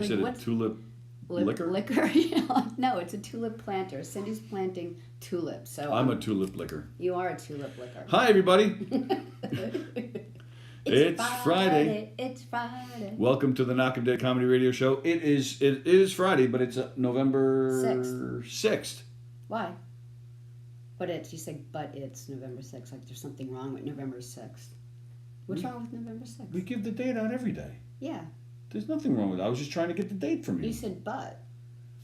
Is it a tulip liquor? Liquor? No, it's a tulip planter. Cindy's planting tulips. So I'm a tulip liquor. You are a tulip liquor. Hi, everybody. It's Friday. It's Friday. Welcome to the Knockem Comedy Radio Show. It is Friday, but it's November 6th. Why? You say, but it's November 6th. Like there's something wrong with November 6th. What's wrong with November 6th? We give the date out every day. Yeah. There's nothing wrong with it. I was just trying to get the date from you. You said but.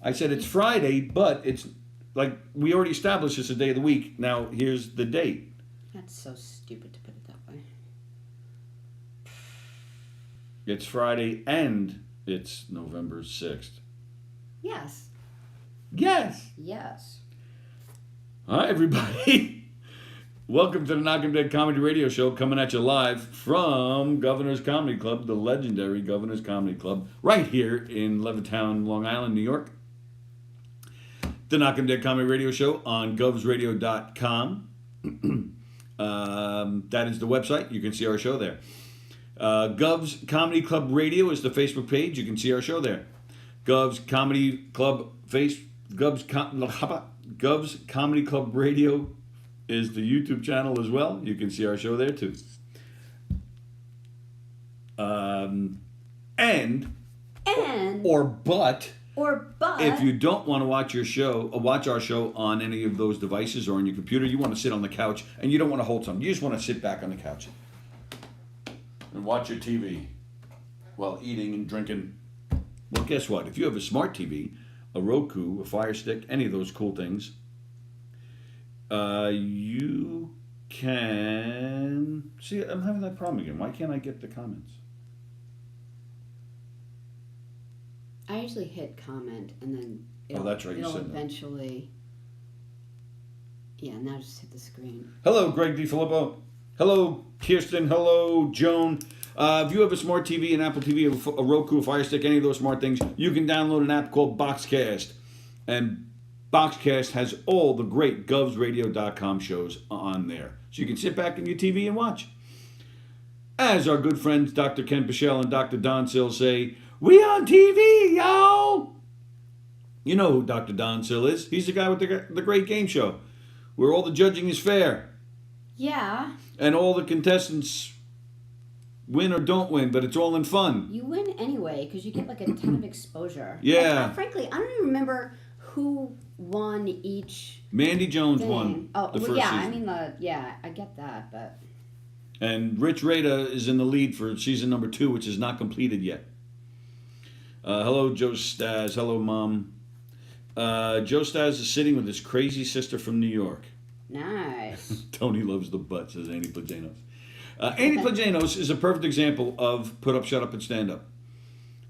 I said it's Friday, but it's like we already established it's a day of the week. Now here's the date. That's so stupid to put it that way. It's Friday and it's November 6th. Yes. Yes. Yes. Hi, everybody. Welcome to the Knockem Comedy Radio Show, coming at you live from Governor's Comedy Club, the legendary Governor's Comedy Club, right here in Levittown, Long Island, New York. The Knockem Comedy Radio Show on govsradio.com. That is the website. You can see our show there. Govs Comedy Club Radio is the Facebook page. You can see our show there. Govs Comedy Club Govs Comedy Club Radio is the YouTube channel as well. You can see our show there too. But if you don't want to watch our show on any of those devices or on your computer, you want to sit on the couch and you don't want to hold something. You just want to sit back on the couch and watch your TV while eating and drinking. Well, guess what? If you have a smart TV, a Roku, a Fire Stick, any of those cool things, you can see. I'm having that problem again. Why can't I get the comments? I usually hit comment and then that's right. It'll eventually. Yeah, now just hit the screen. Hello, Greg DiFilippo. Hello, Kirsten. Hello, Joan. If you have a smart TV, an Apple TV, a Roku, a Fire Stick, any of those smart things, you can download an app called Boxcast. And Boxcast has all the great govsradio.com shows on there. So you can sit back on your TV and watch. As our good friends Dr. Ken Pichelle and Dr. Don Sill say, we on TV, yo! You know who Dr. Don Sill is. He's the guy with the great game show where all the judging is fair. Yeah. And all the contestants win or don't win, but it's all in fun. You win anyway because you get like a ton of exposure. Yeah. Frankly, I don't even remember who won each. Mandy Jones thing. won. Oh, the well, first yeah. season. I get that, but. And Rich Rada is in the lead for season number 2, which is not completed yet. Hello, Joe Staz. Hello, Mom. Joe Staz is sitting with his crazy sister from New York. Nice. Tony loves the butt, says Andy Plajanos. Andy Plajanos is a perfect example of put up, shut up, and stand up.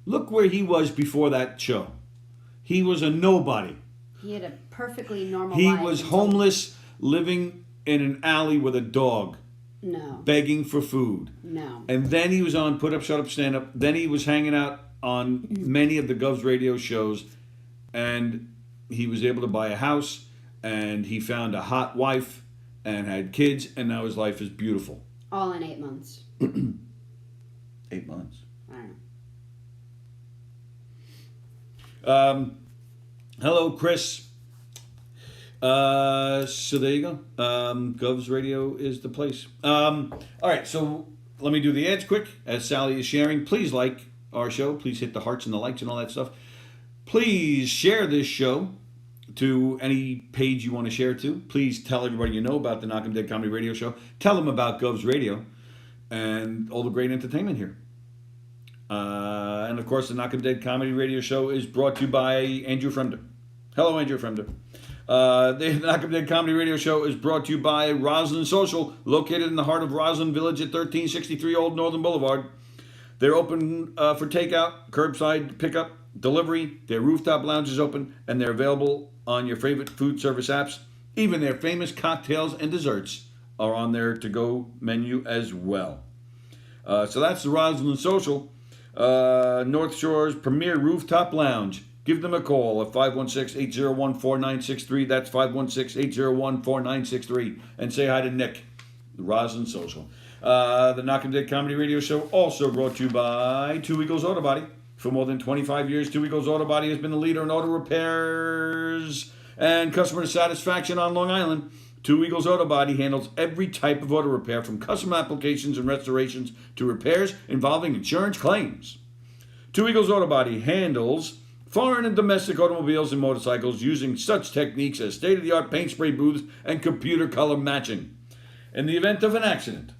Look where he was before that show. He was a nobody. He had a perfectly normal life. He was homeless, living in an alley with a dog. No. Begging for food. No. And then he was on Put Up, Shut Up, Stand Up. Then he was hanging out on many of the Govs radio shows. And he was able to buy a house. And he found a hot wife and had kids. And now his life is beautiful. All in 8 months. 8 months. I don't know. Hello, Chris. So there you go. Govs Radio is the place. All right, so let me do the ads quick. As Sallie is sharing, please like our show. Please hit the hearts and the likes and all that stuff. Please share this show to any page you want to share to. Please tell everybody you know about the Knockem Comedy Radio Show. Tell them about Govs Radio and all the great entertainment here. And of course, the Knockem Comedy Radio Show is brought to you by Andrew Fremder. Hello, Andrew Fremder. The Knockem Comedy Radio Show is brought to you by Roslyn Social, located in the heart of Roslyn Village at 1363 Old Northern Boulevard. They're open for takeout, curbside pickup, delivery. Their rooftop lounge is open, and they're available on your favorite food service apps. Even their famous cocktails and desserts are on their to-go menu as well. So that's the Roslyn Social, North Shore's premier rooftop lounge. Give them a call at 516-801-4963. That's 516-801-4963. And say hi to Nick, the Roslyn Social. The Knockem Comedy Radio Show also brought to you by Two Eagles Auto Body. For more than 25 years, Two Eagles Auto Body has been the leader in auto repairs and customer satisfaction on Long Island. Two Eagles Auto Body handles every type of auto repair, from custom applications and restorations to repairs involving insurance claims. Two Eagles Auto Body handles foreign and domestic automobiles and motorcycles using such techniques as state-of-the-art paint spray booths and computer color matching. In the event of an accident,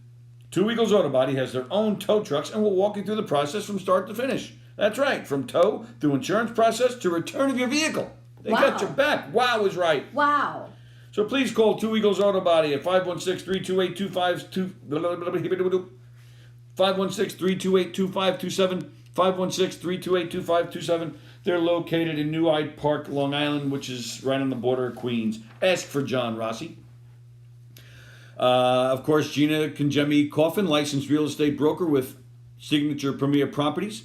Two Eagles Auto Body has their own tow trucks and will walk you through the process from start to finish. That's right, from tow through insurance process to return of your vehicle. They got your back. Wow is right. Wow. So please call Two Eagles Auto Body at 516-328-2527, 516-328-2527, 516-328-2527. They're located in New Hyde Park, Long Island, which is right on the border of Queens. Ask for John Rossi. Of course, Gina Conjemi Coffin, licensed real estate broker with Signature Premier Properties,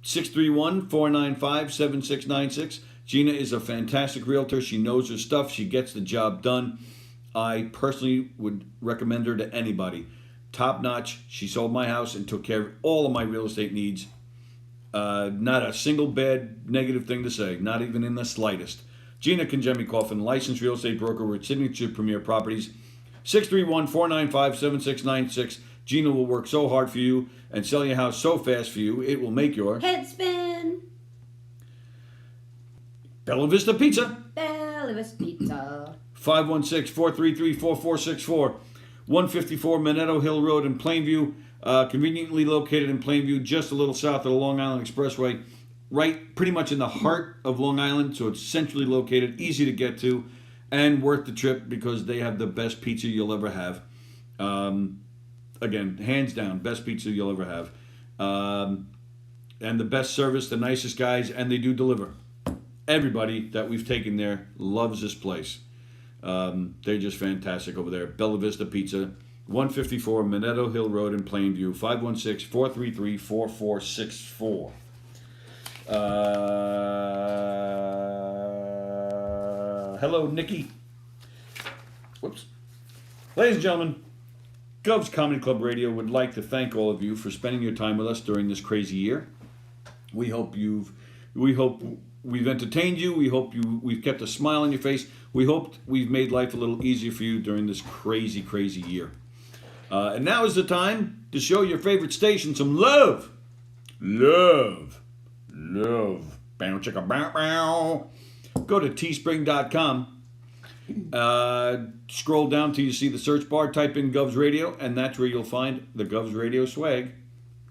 631-495-7696. Gina is a fantastic realtor. She knows her stuff. She gets the job done. I personally would recommend her to anybody. Top notch. She sold my house and took care of all of my real estate needs. Not a single bad negative thing to say, not even in the slightest. Gina Conjemi Coffin, licensed real estate broker with Signature Premier Properties, 631-495-7696. Gina will work so hard for you and sell your house so fast for you, it will make your head spin. Bella Vista Pizza. Bella Vista Pizza. 516-433-4464. 154 Manetto Hill Road in Plainview. Conveniently located in Plainview, just a little south of the Long Island Expressway. Right pretty much in the heart of Long Island, so it's centrally located, easy to get to, and worth the trip because they have the best pizza you'll ever have. Again, hands down, best pizza you'll ever have. And the best service, the nicest guys, and they do deliver. Everybody that we've taken there loves this place. They're just fantastic over there. Bella Vista Pizza, 154 Manetto Hill Road in Plainview, 516-433-4464. Hello, Nikki. Whoops. Ladies and gentlemen, Gov's Comedy Club Radio would like to thank all of you for spending your time with us during this crazy year. We hope we've entertained you. We've kept a smile on your face. We hope we've made life a little easier for you during this crazy, crazy year. And now is the time to show your favorite station some love. Love. Bow chicka bow bow. Go to teespring.com. Scroll down till you see the search bar. Type in Gov's Radio, and that's where you'll find the Gov's Radio swag.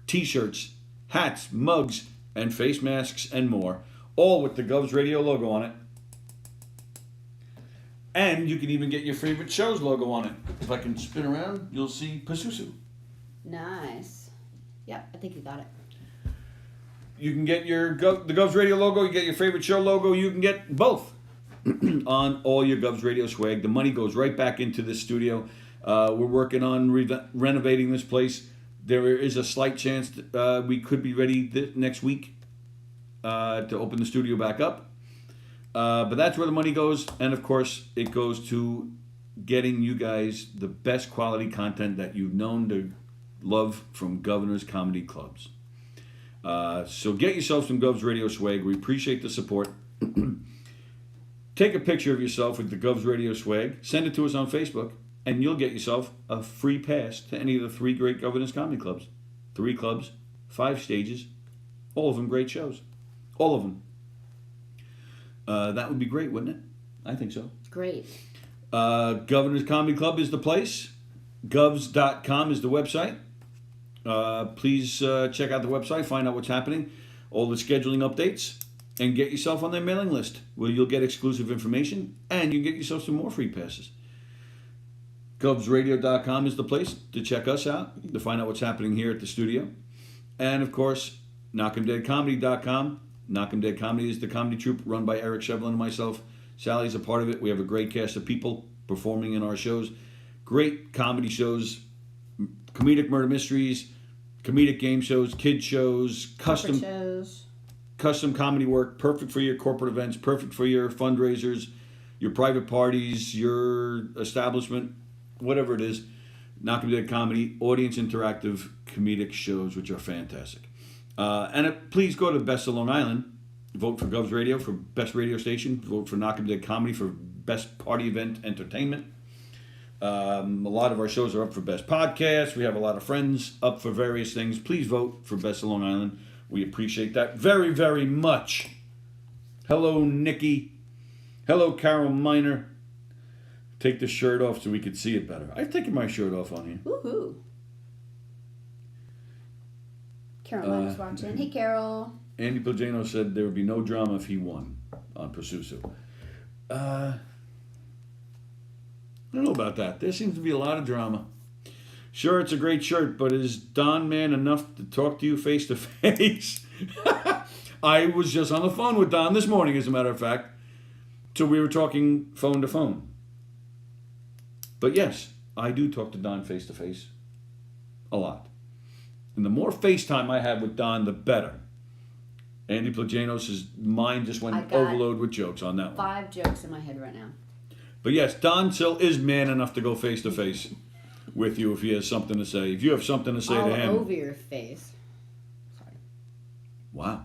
T-shirts, hats, mugs, and face masks, and more. All with the Gov's Radio logo on it. And you can even get your favorite show's logo on it. If I can spin around, you'll see Pasusu. Nice. Yep, I think you got it. You can get the Gov's Radio logo, you get your favorite show logo, you can get both on all your Gov's Radio swag. The money goes right back into this studio. We're working on renovating this place. There is a slight chance that we could be ready next week to open the studio back up. But that's where the money goes. And of course, it goes to getting you guys the best quality content that you've known to love from Governor's Comedy Clubs. So get yourself some Gov's Radio swag. We appreciate the support. Take a picture of yourself with the Gov's Radio swag. Send it to us on Facebook. And you'll get yourself a free pass to any of the 3 great Governor's Comedy Clubs. 3 clubs, 5 stages. All of them great shows. All of them. That would be great, wouldn't it? I think so. Great. Governor's Comedy Club is the place. Govs.com is the website. Please check out the website, find out what's happening, all the scheduling updates, and get yourself on their mailing list where you'll get exclusive information and you can get yourself some more free passes. GovsRadio.com is the place to check us out, to find out what's happening here at the studio. And of course, KnockemDeadComedy.com. Knockem Dead Comedy is the comedy troupe run by Eric Shevlin and myself. Sally's a part of it. We have a great cast of people performing in our shows. Great comedy shows, comedic murder mysteries, comedic game shows, kid shows, custom comedy work, perfect for your corporate events, perfect for your fundraisers, your private parties, your establishment, whatever it is. Knockem Dead Comedy, audience interactive comedic shows, which are fantastic. Please go to Best of Long Island. Vote for Gov's Radio for best radio station. Vote for Knockem Dead Comedy for best party event entertainment. A lot of our shows are up for best podcast. We have a lot of friends up for various things. Please vote for Best of Long Island. We appreciate that very, very much. Hello, Nikki. Hello, Carol Miner. Take the shirt off so we could see it better. I've taken my shirt off on here. Woohoo. Caroline's watching. Hey, Carol. Andy Pagano said there would be no drama if he won on Pursusu. I don't know about that. There seems to be a lot of drama. Sure, it's a great shirt, but is Don man enough to talk to you face to face? I was just on the phone with Don this morning, as a matter of fact. So we were talking phone to phone. But yes, I do talk to Don face to face a lot. And the more FaceTime I have with Don, the better. Andy Plajanos' mind just went overload with jokes on that one. 5 jokes in my head right now. But yes, Don still is man enough to go face to face with you if he has something to say. If you have something to say to him. All over your face. Sorry. Wow.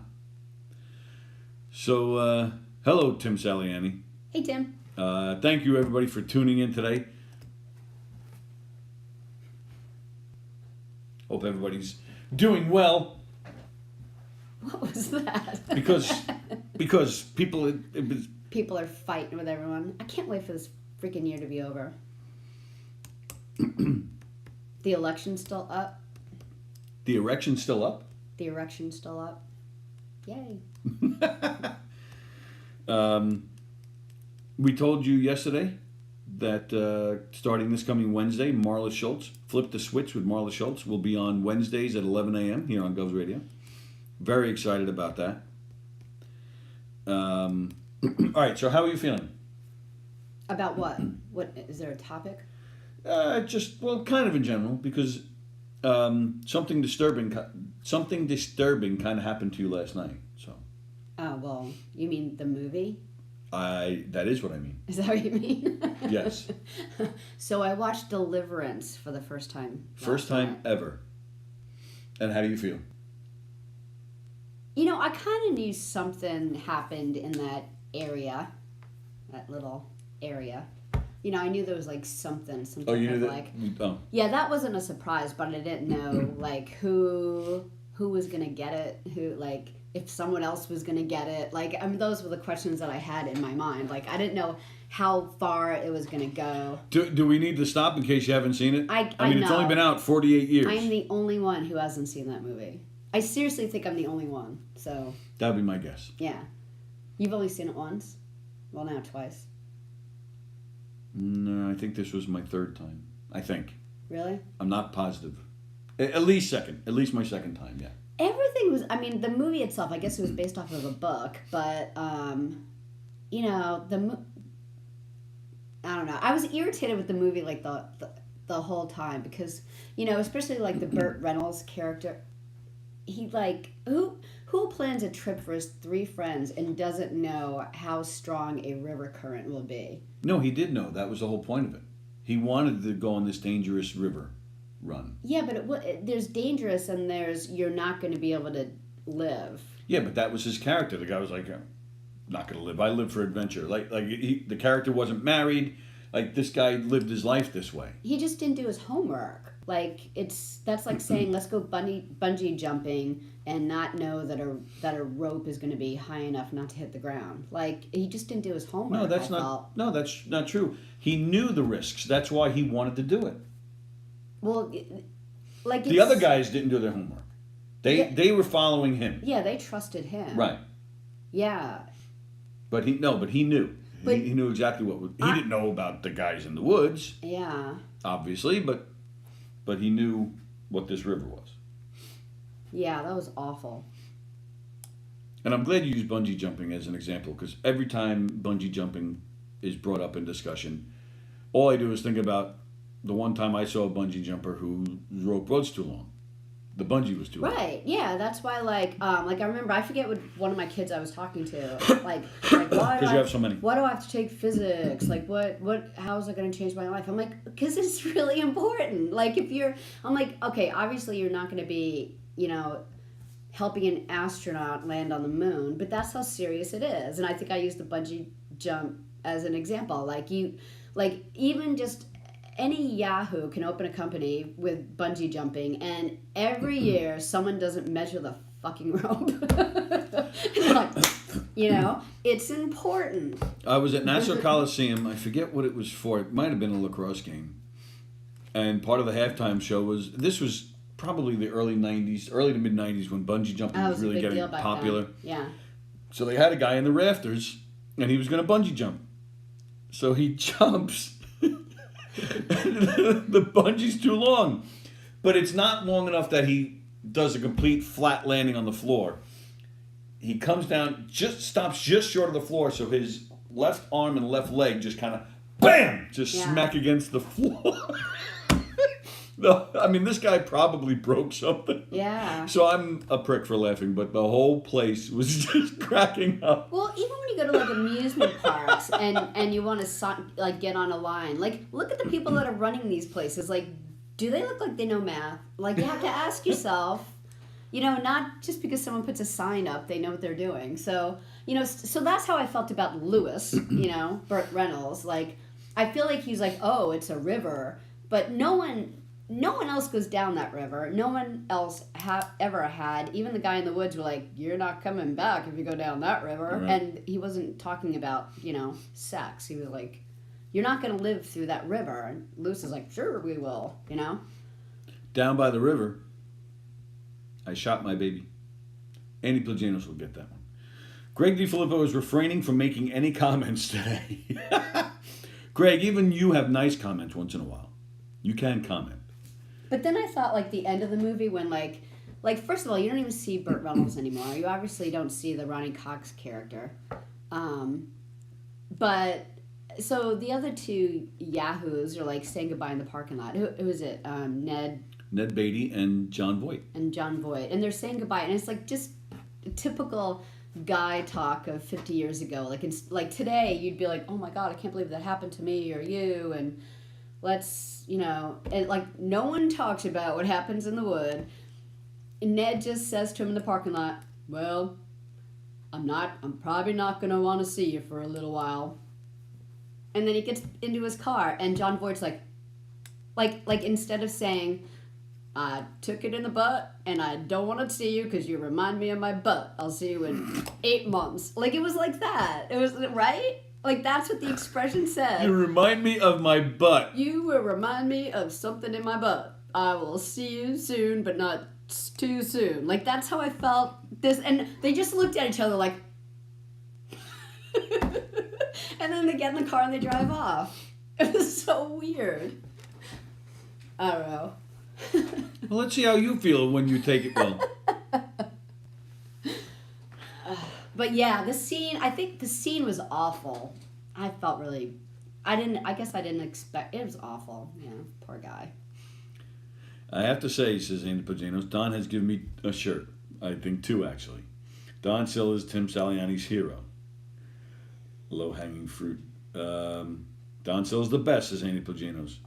So, hello, Tim, Sallie, Annie. Hey, Tim. Thank you, everybody, for tuning in today. Hope everybody's doing well. What was that? Because people it was People are fighting with everyone. I can't wait for this freaking year to be over. The election's still up. The erection's still up. The erection's still up. Yay. We told you yesterday that starting this coming Wednesday, Marla Schultz, Flip the Switch with Marla Schultz, will be on Wednesdays at 11 a.m. here on Gov's Radio. Very excited about that. All right, so how are you feeling? About what? What is there a topic? Kind of in general, because something disturbing kind of happened to you last night. So. Oh, well, you mean the movie? That is what I mean. Is that what you mean? Yes. So I watched Deliverance for the first time. First time ever. And how do you feel? You know, I kind of knew something happened in that area, that little area. You know, I knew there was like something. Oh, you knew that? Like, oh. Yeah, that wasn't a surprise, but I didn't know like who was gonna get it, who like if someone else was gonna get it. Like, I mean, those were the questions that I had in my mind. Like, I didn't know how far it was gonna go. Do we need to stop in case you haven't seen it? I mean, know. It's only been out 48 years. I'm the only one who hasn't seen that movie. I seriously think I'm the only one. So. That would be my guess. Yeah. You've only seen it once? Well, now twice. No, I think this was my third time. I think. Really? I'm not positive. At least my second time, yeah. Everything was, I mean, the movie itself, I guess it was based off of a book, but, you know, I don't know. I was irritated with the movie, like, the whole time, because, you know, especially, like, the Burt Reynolds character, he, like, who plans a trip for his 3 friends and doesn't know how strong a river current will be? No, he did know. That was the whole point of it. He wanted to go on this dangerous river run. Yeah, but there's dangerous and there's you're not going to be able to live. Yeah, but that was his character. The guy was like, I'm not going to live. I live for adventure. The character wasn't married. Like, this guy lived his life this way. He just didn't do his homework. Like, that's like saying, let's go bungee jumping and not know that a rope is going to be high enough not to hit the ground. Like, he just didn't do his homework. No, that's not true. He knew the risks. That's why he wanted to do it. Well, like the other guys didn't do their homework. They were following him. Yeah, they trusted him. Right. Yeah. But he knew. But he knew exactly what he didn't know about the guys in the woods. Yeah. Obviously, but he knew what this river was. Yeah, that was awful. And I'm glad you used bungee jumping as an example, because every time bungee jumping is brought up in discussion, all I do is think about the one time I saw a bungee jumper whose rope was too long. The bungee was too long. Right, yeah, that's why, like I remember, I forget what one of my kids I was talking to, like why because you have so many. Why do I have to take physics? Like, how is it going to change my life? I'm like, because it's really important. Like, I'm like, okay, obviously you're not going to be, you know, helping an astronaut land on the moon, but that's how serious it is. And I think I used the bungee jump as an example. Like even just any Yahoo can open a company with bungee jumping, and every year someone doesn't measure the fucking rope. Like, it's important. I was at Nassau Coliseum. I forget what it was for. It might have been a lacrosse game. And part of the halftime show was probably the early to mid 90s when bungee jumping was really getting popular. Then. Yeah. So they had a guy in the rafters, and he was going to bungee jump. So he jumps. The bungee's too long. But it's not long enough that he does a complete flat landing on the floor. He comes down, stops just short of the floor, so his left arm and left leg just kind of, bam, smack against the floor. No, I mean, this guy probably broke something. Yeah. So I'm a prick for laughing, but the whole place was just cracking up. Well, even when you go to like amusement parks and you want to get on a line, like look at the people that are running these places. Like, do they look like they know math? Like, you have to ask yourself, not just because someone puts a sign up, they know what they're doing. So, so that's how I felt about Lewis, Burt Reynolds. Like, I feel like he's like, oh, it's a river, but no one else goes down that river. No one else ever had. Even the guy in the woods were like, you're not coming back if you go down that river. Right. And he wasn't talking about, sex. He was like, you're not going to live through that river. And Lewis is like, sure, we will, Down by the river, I shot my baby. Andy Plagianos will get that one. Greg DiFilippo is refraining from making any comments today. Greg, even you have nice comments once in a while. You can comment. But then I thought, like, the end of the movie when, like first of all, you don't even see Burt Reynolds anymore. You obviously don't see the Ronnie Cox character. But, so the other two Yahoos are, like, saying goodbye in the parking lot. Who is it? Ned Beatty and John Voight. And they're saying goodbye. And it's, like, just typical guy talk of 50 years ago. Like today, you'd be like, oh, my God, I can't believe that happened to me or you. And let's, and like no one talks about what happens in the wood. And Ned just says to him in the parking lot, well, I'm probably not going to want to see you for a little while. And then he gets into his car and John Voight's like instead of saying, I took it in the butt and I don't want to see you because you remind me of my butt. I'll see you in 8 months. Like, it was like that. It was, right? Like, that's what the expression said. You remind me of my butt. You will remind me of something in my butt. I will see you soon, but not too soon. Like, that's how I felt. And they just looked at each other like... and then they get in the car and they drive off. It was so weird. I don't know. Well, let's see how you feel when you take it well. But yeah, I think the scene was awful. I felt really, I guess I didn't expect, it was awful. Yeah, poor guy. I have to say, says Andy Paginos, Don has given me a shirt. I think two, actually. Don Sill is Tim Saliani's hero. Low-hanging fruit. Don Sill's the best, says Andy Paginos.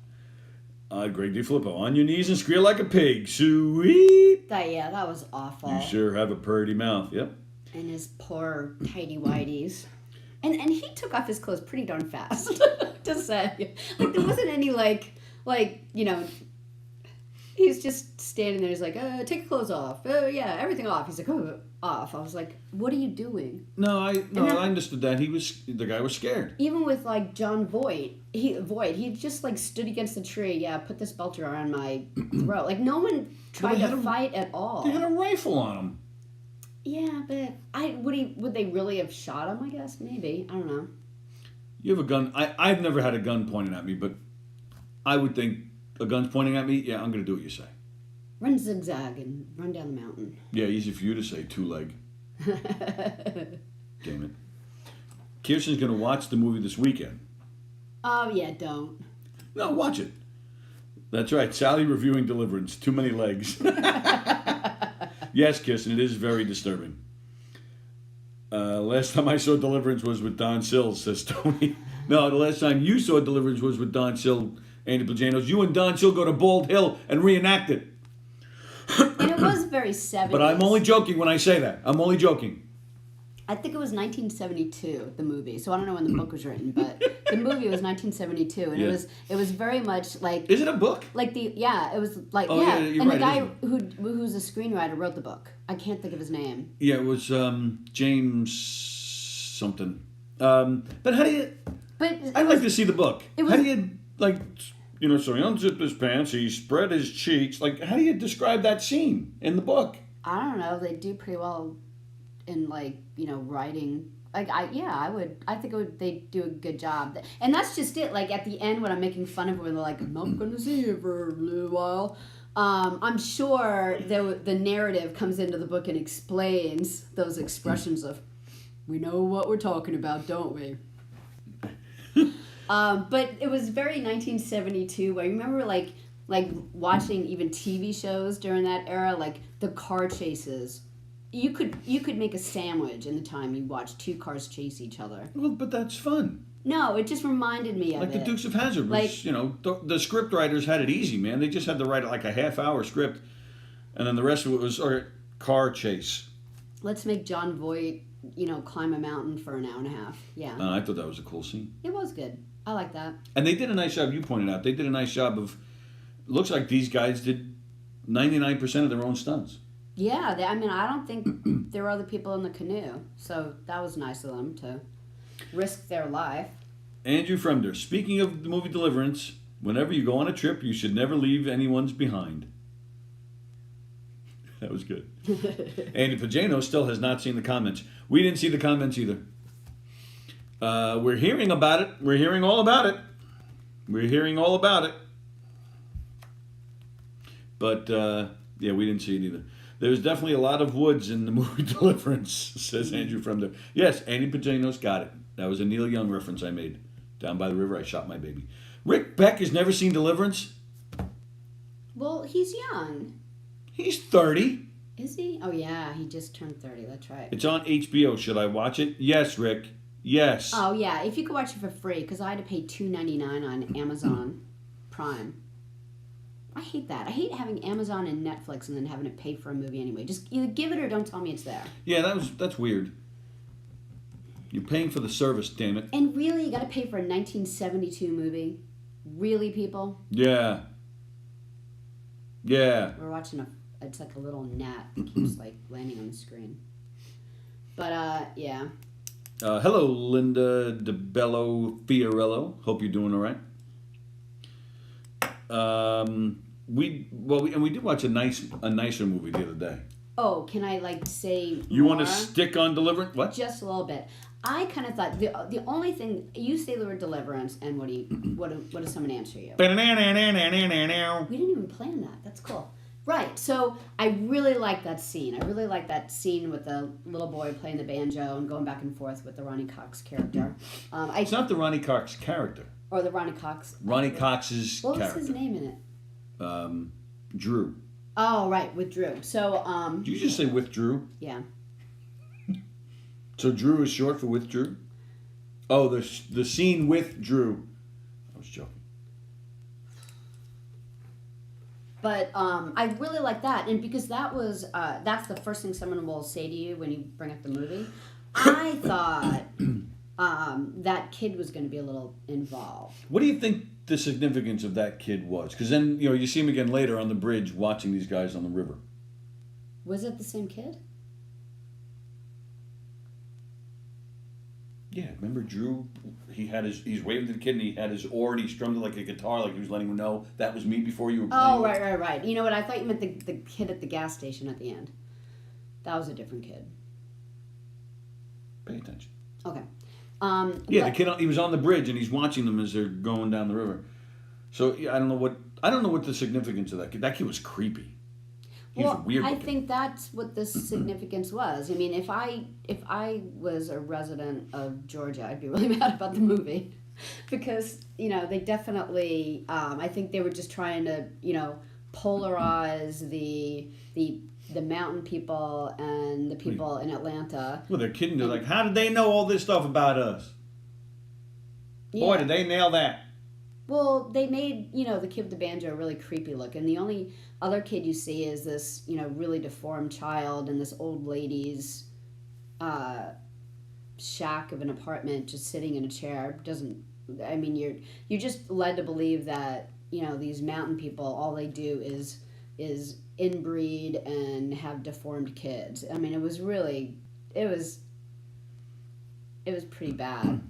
Greg DiFilippo, on your knees and squeal like a pig. Sweet. That was awful. You sure have a purty mouth. Yep. And his poor tighty-whities. And he took off his clothes pretty darn fast, to say. Like, there wasn't any, he's just standing there. He's like, take your clothes off. Oh, yeah, everything off. He's like, oh, off. I was like, what are you doing? No, I understood that. The guy was scared. Even with, like, John Voight, he just, like, stood against the tree. Yeah, put this belter around my throat. Like, no one tried to fight at all. They had a rifle on him. Yeah, but would they really have shot him, I guess? Maybe. I don't know. You have a gun. I've never had a gun pointed at me, but I would think a gun's pointing at me, yeah, I'm going to do what you say. Run zigzag and run down the mountain. Yeah, easy for you to say, two-leg. Damn it. Kirsten's going to watch the movie this weekend. Oh, yeah, don't. No, watch it. That's right. Sallie reviewing Deliverance. Too many legs. Yes, Kirsten, it is very disturbing. Last time I saw Deliverance was with Don Sill, says Tony. No, the last time you saw Deliverance was with Don Sill, Andy Plagianos. You and Don Sill go to Bald Hill and reenact it. And it was very 70s. But I'm only joking when I say that. I'm only joking. I think it was 1972, the movie. So I don't know when the book was written, but the movie was 1972, and it was very much like. Is it a book? Like it was like Oh, yeah, you're and right, the guy who's a screenwriter wrote the book. I can't think of his name. Yeah, it was James something. But how do you? I'd like to see the book. How do you like? You know, so he unzipped his pants, he spread his cheeks. Like, how do you describe that scene in the book? I don't know. They do pretty well in writing. Like I think they do a good job. And that's just it. Like at the end when I'm making fun of it, when they're like, I'm not going to see you for a little while. I'm sure the narrative comes into the book and explains those expressions of, we know what we're talking about, don't we? But it was very 1972. I remember like watching even TV shows during that era, like the car chases. You could make a sandwich in the time you watch two cars chase each other. Well, but that's fun. No, it just reminded me of like it. Like the Dukes of Hazzard was, the script writers had it easy, man. They just had to write like a half-hour script, and then the rest of it was car chase. Let's make John Voight, climb a mountain for an hour and a half. Yeah. I thought that was a cool scene. It was good. I like that. And they did a nice job. You pointed out they did a nice job of. Looks like these guys did 99% of their own stunts. Yeah, I don't think there were other people in the canoe, so that was nice of them to risk their life. Andrew Fremder, speaking of the movie Deliverance, whenever you go on a trip, you should never leave anyone's behind. That was good. Andy Pagano still has not seen the comments. We didn't see the comments either. We're hearing about it. We're hearing all about it. We're hearing all about it. But, yeah, we didn't see it either. There's definitely a lot of woods in the movie Deliverance, says Andrew Fremder. Yes, Andy Pagano's got it. That was a Neil Young reference I made. Down by the river, I shot my baby. Rick Beck has never seen Deliverance? Well, he's young. He's 30. Is he? Oh, yeah, he just turned 30. That's right. It's on HBO. Should I watch it? Yes, Rick. Yes. Oh, yeah, if you could watch it for free, because I had to pay $2.99 on Amazon Prime. I hate that. I hate having Amazon and Netflix and then having to pay for a movie anyway. Just either give it or don't tell me it's there. Yeah, that's weird. You're paying for the service, damn it. And really, you got to pay for a 1972 movie? Really, people? Yeah. Yeah. We're watching it's like a little gnat that keeps like landing on the screen. But, yeah. Hello, Linda DeBello Fiorello. Hope you're doing all right. We did watch a nicer movie the other day. Oh, can I say You more? want to stick on Deliverance? What? Just a little bit. I kind of thought the only thing you say the word Deliverance, and what does someone answer you? We didn't even plan that. That's cool. Right. So I really like that scene. I really like that scene with the little boy playing the banjo and going back and forth with the Ronnie Cox character. It's not the Ronnie Cox character. Or the Ronnie Cox. Ronnie Cox's character. character. What was his name in it? Drew. Oh, right, with Drew. So, Did you just say with Drew? Yeah. So Drew is short for with Drew? Oh, the scene with Drew. I was joking. But I really like that, and because that's the first thing someone will say to you when you bring up the movie. I thought that kid was going to be a little involved. What do you think the significance of that kid was? Because then you see him again later on the bridge watching these guys on the river. Was it the same kid? Yeah, remember Drew? He's waving to the kid and he had his oar and he strummed it like a guitar, like he was letting him know that was me before you were playing. Oh, right. You know what? I thought you meant the kid at the gas station at the end. That was a different kid. Pay attention. Okay. The kid, he was on the bridge and he's watching them as they're going down the river. So yeah, I don't know what the significance of that kid. That kid was creepy. He was weird. I think that's what the significance was. I mean, if I was a resident of Georgia, I'd be really mad about the movie because they definitely. I think they were just trying to polarize the mountain people and the people in Atlanta. Well, they're kidding. They're like, how did they know all this stuff about us? Yeah. Boy, did they nail that. Well, they made, the kid with the banjo really creepy looking. The only other kid you see is this, really deformed child in this old lady's shack of an apartment, just sitting in a chair. You're just led to believe that, these mountain people, all they do is inbreed and have deformed kids. I mean, it was pretty bad.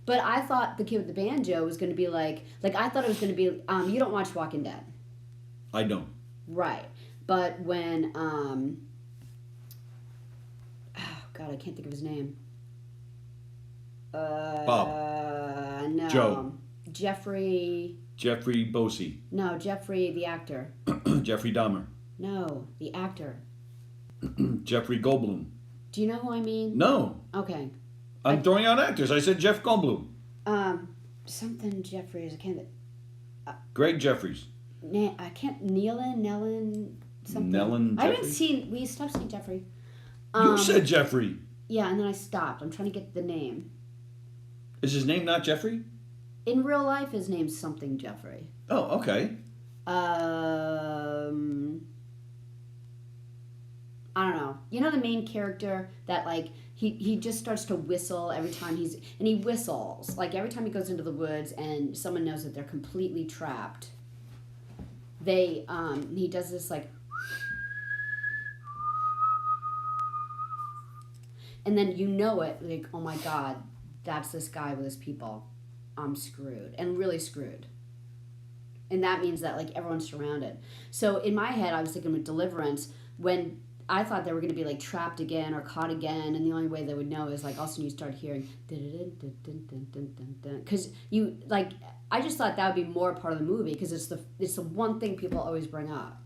But I thought the kid with the banjo was going to be like I thought it was going to be, you don't watch Walking Dead. I don't. Right. But when, oh God, I can't think of his name. Bob. No. Joe. Jeffrey Bosey. No, Jeffrey the actor. Jeffrey Dahmer. No, the actor. Jeffrey Goldblum. Do you know who I mean? No. Okay. I'm throwing out actors. I said Jeff Goldblum. Something Jeffries. I can't. Greg Jeffries. I can't. Nellen, something. Nellen I haven't Jeffries? seen. We stopped seeing Jeffrey. You said Jeffrey. Yeah, and then I stopped. I'm trying to get the name. Is his name not Jeffrey? In real life, his name's something Jeffrey. Oh, okay. I don't know. You know the main character that he just starts to whistle every time he whistles every time he goes into the woods and someone knows that they're completely trapped. He does this and then it oh my God, that's this guy with his people. I'm screwed and really screwed. And that means that everyone's surrounded. So in my head I was thinking with Deliverance when I thought they were going to be trapped again or caught again, and the only way they would know is all of a sudden you start hearing because I just thought that would be more part of the movie because it's the one thing people always bring up.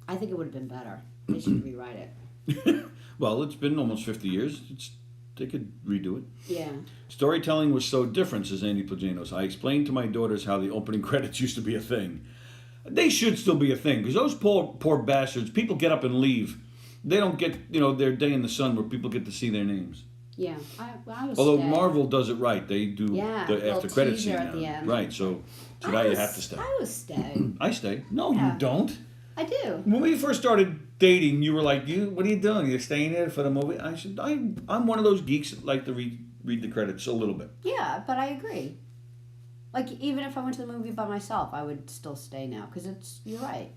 I think it would have been better. They should rewrite it. Well, it's been almost 50 years. They could redo it. Yeah. Storytelling was so different, says Andy Plagianos. I explained to my daughters how the opening credits used to be a thing. They should still be a thing because those poor bastards. People get up and leave. They don't get their day in the sun where people get to see their names. Yeah, I was. Although stay. Marvel does it right, they do the after credits scene at the now. end. Right, so now you have to stay. I would stay. I stay. No, Yeah. you don't. I do. When we first started dating, you were like, "What are you doing? You're staying there for the movie?" I said, "I'm one of those geeks that like to read the credits a little bit." Yeah, but I agree. Even if I went to the movie by myself, I would still stay now because you're right.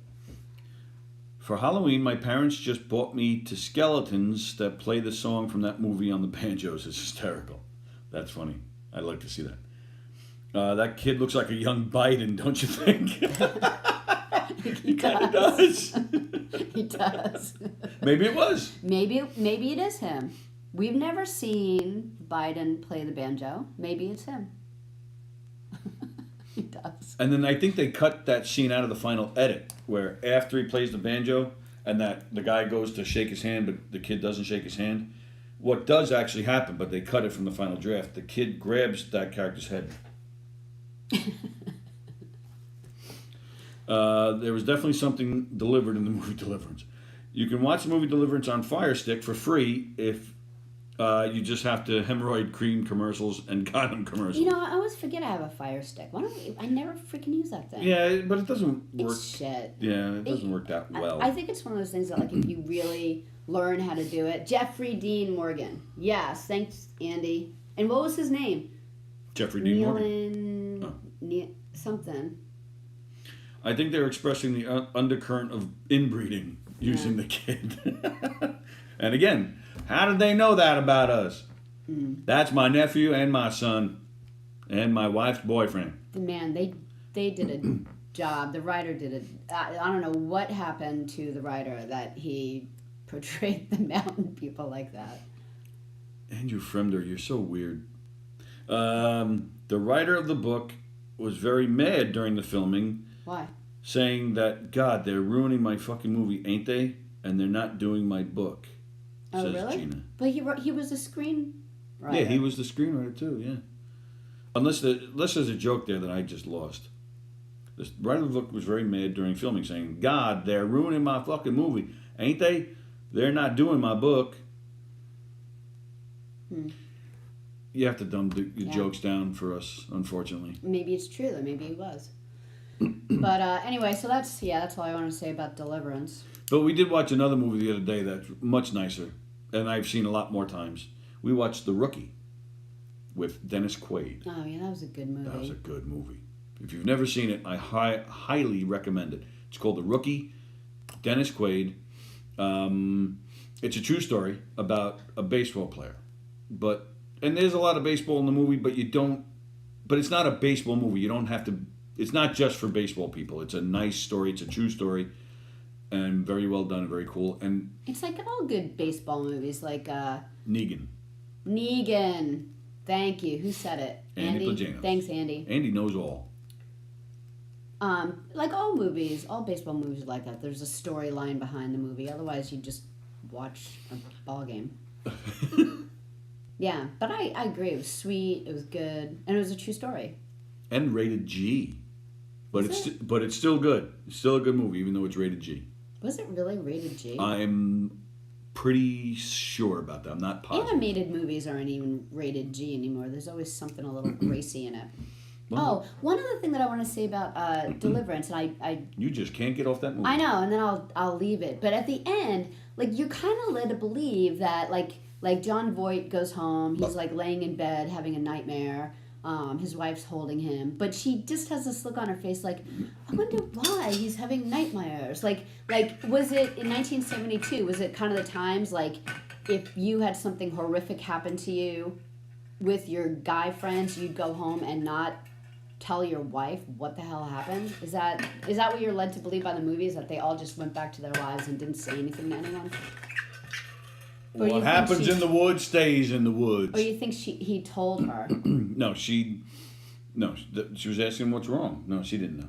For Halloween, my parents just bought me to skeletons that play the song from that movie on the banjos. It's hysterical. That's funny. I'd like to see that. That kid looks like a young Biden, don't you think? He kind of does. He does. Maybe it was. Maybe it is him. We've never seen Biden play the banjo. Maybe it's him. He does. And then I think they cut that scene out of the final edit where after he plays the banjo and that the guy goes to shake his hand but the kid doesn't shake his hand. What does actually happen, but they cut it from the final draft, the kid grabs that character's head. There was definitely something delivered in the movie Deliverance. You can watch the movie Deliverance on Fire Stick for free if you just have to hemorrhoid cream commercials and condom commercials. I always forget I have a Fire Stick. I never freaking use that thing. Yeah, but it doesn't work. It's shit. Yeah, it doesn't work that well. I think it's one of those things that if you really learn how to do it. Jeffrey Dean Morgan. Yes, thanks, Andy. And what was his name? Jeffrey Dean Morgan. Something. I think they're expressing the undercurrent of inbreeding using the kid. And again, how did they know that about us? That's my nephew and my son and my wife's boyfriend. Man, they did a job. The writer did it. I don't know what happened to the writer that he portrayed the mountain people like that. Andrew Fremder, you're so weird. The writer of the book was very mad during the filming. Why? Saying that, God, they're ruining my fucking movie, ain't they? And they're not doing my book, says really? Gina. But he was a screenwriter. Yeah, he was the screenwriter too, yeah. Unless there's a joke there that I just lost. The writer of the book was very mad during filming, saying, God, they're ruining my fucking movie, ain't they? They're not doing my book. You have to dumb the jokes down for us, unfortunately. Maybe it's true, though. Maybe he was. But anyway, so that's all I want to say about Deliverance. But we did watch another movie the other day that's much nicer, and I've seen a lot more times. We watched The Rookie with Dennis Quaid. Oh, yeah, that was a good movie. That was a good movie. If you've never seen it, I highly recommend it. It's called The Rookie, Dennis Quaid. It's a true story about a baseball player. And there's a lot of baseball in the movie, but it's not a baseball movie. You don't have to, it's not just for baseball people. It's a nice story. It's a true story. And very well done and very cool. And it's like all good baseball movies, like Negan. Thank you. Who said it? Andy Plaginos. Thanks, Andy. Andy knows all. Like all movies, all baseball movies are like that. There's a storyline behind the movie. Otherwise, you just watch a ball game. Yeah, but I agree. It was sweet. It was good, and it was a true story. And rated G, but it's still good. It's still a good movie, even though it's rated G. Was it really rated G? I'm pretty sure about that. I'm not positive. Animated movies aren't even rated G anymore. There's always something a little racy in it. Well, one other thing that I want to say about Deliverance, and I you just can't get off that movie. I know, and then I'll leave it. But at the end, like you're kind of led to believe that like John Voight goes home, he's like laying in bed having a nightmare. His wife's holding him, but she just has this look on her face like, I wonder why he's having nightmares. Like was it in 1972? Was it kind of the times like if you had something horrific happen to you with your guy friends, you'd go home and not tell your wife what the hell happened? Is that what you're led to believe by the movies, that they all just went back to their lives and didn't say anything to anyone? What happens in the woods stays in the woods. Or you think he told her? No, she was asking what's wrong. No, she didn't know.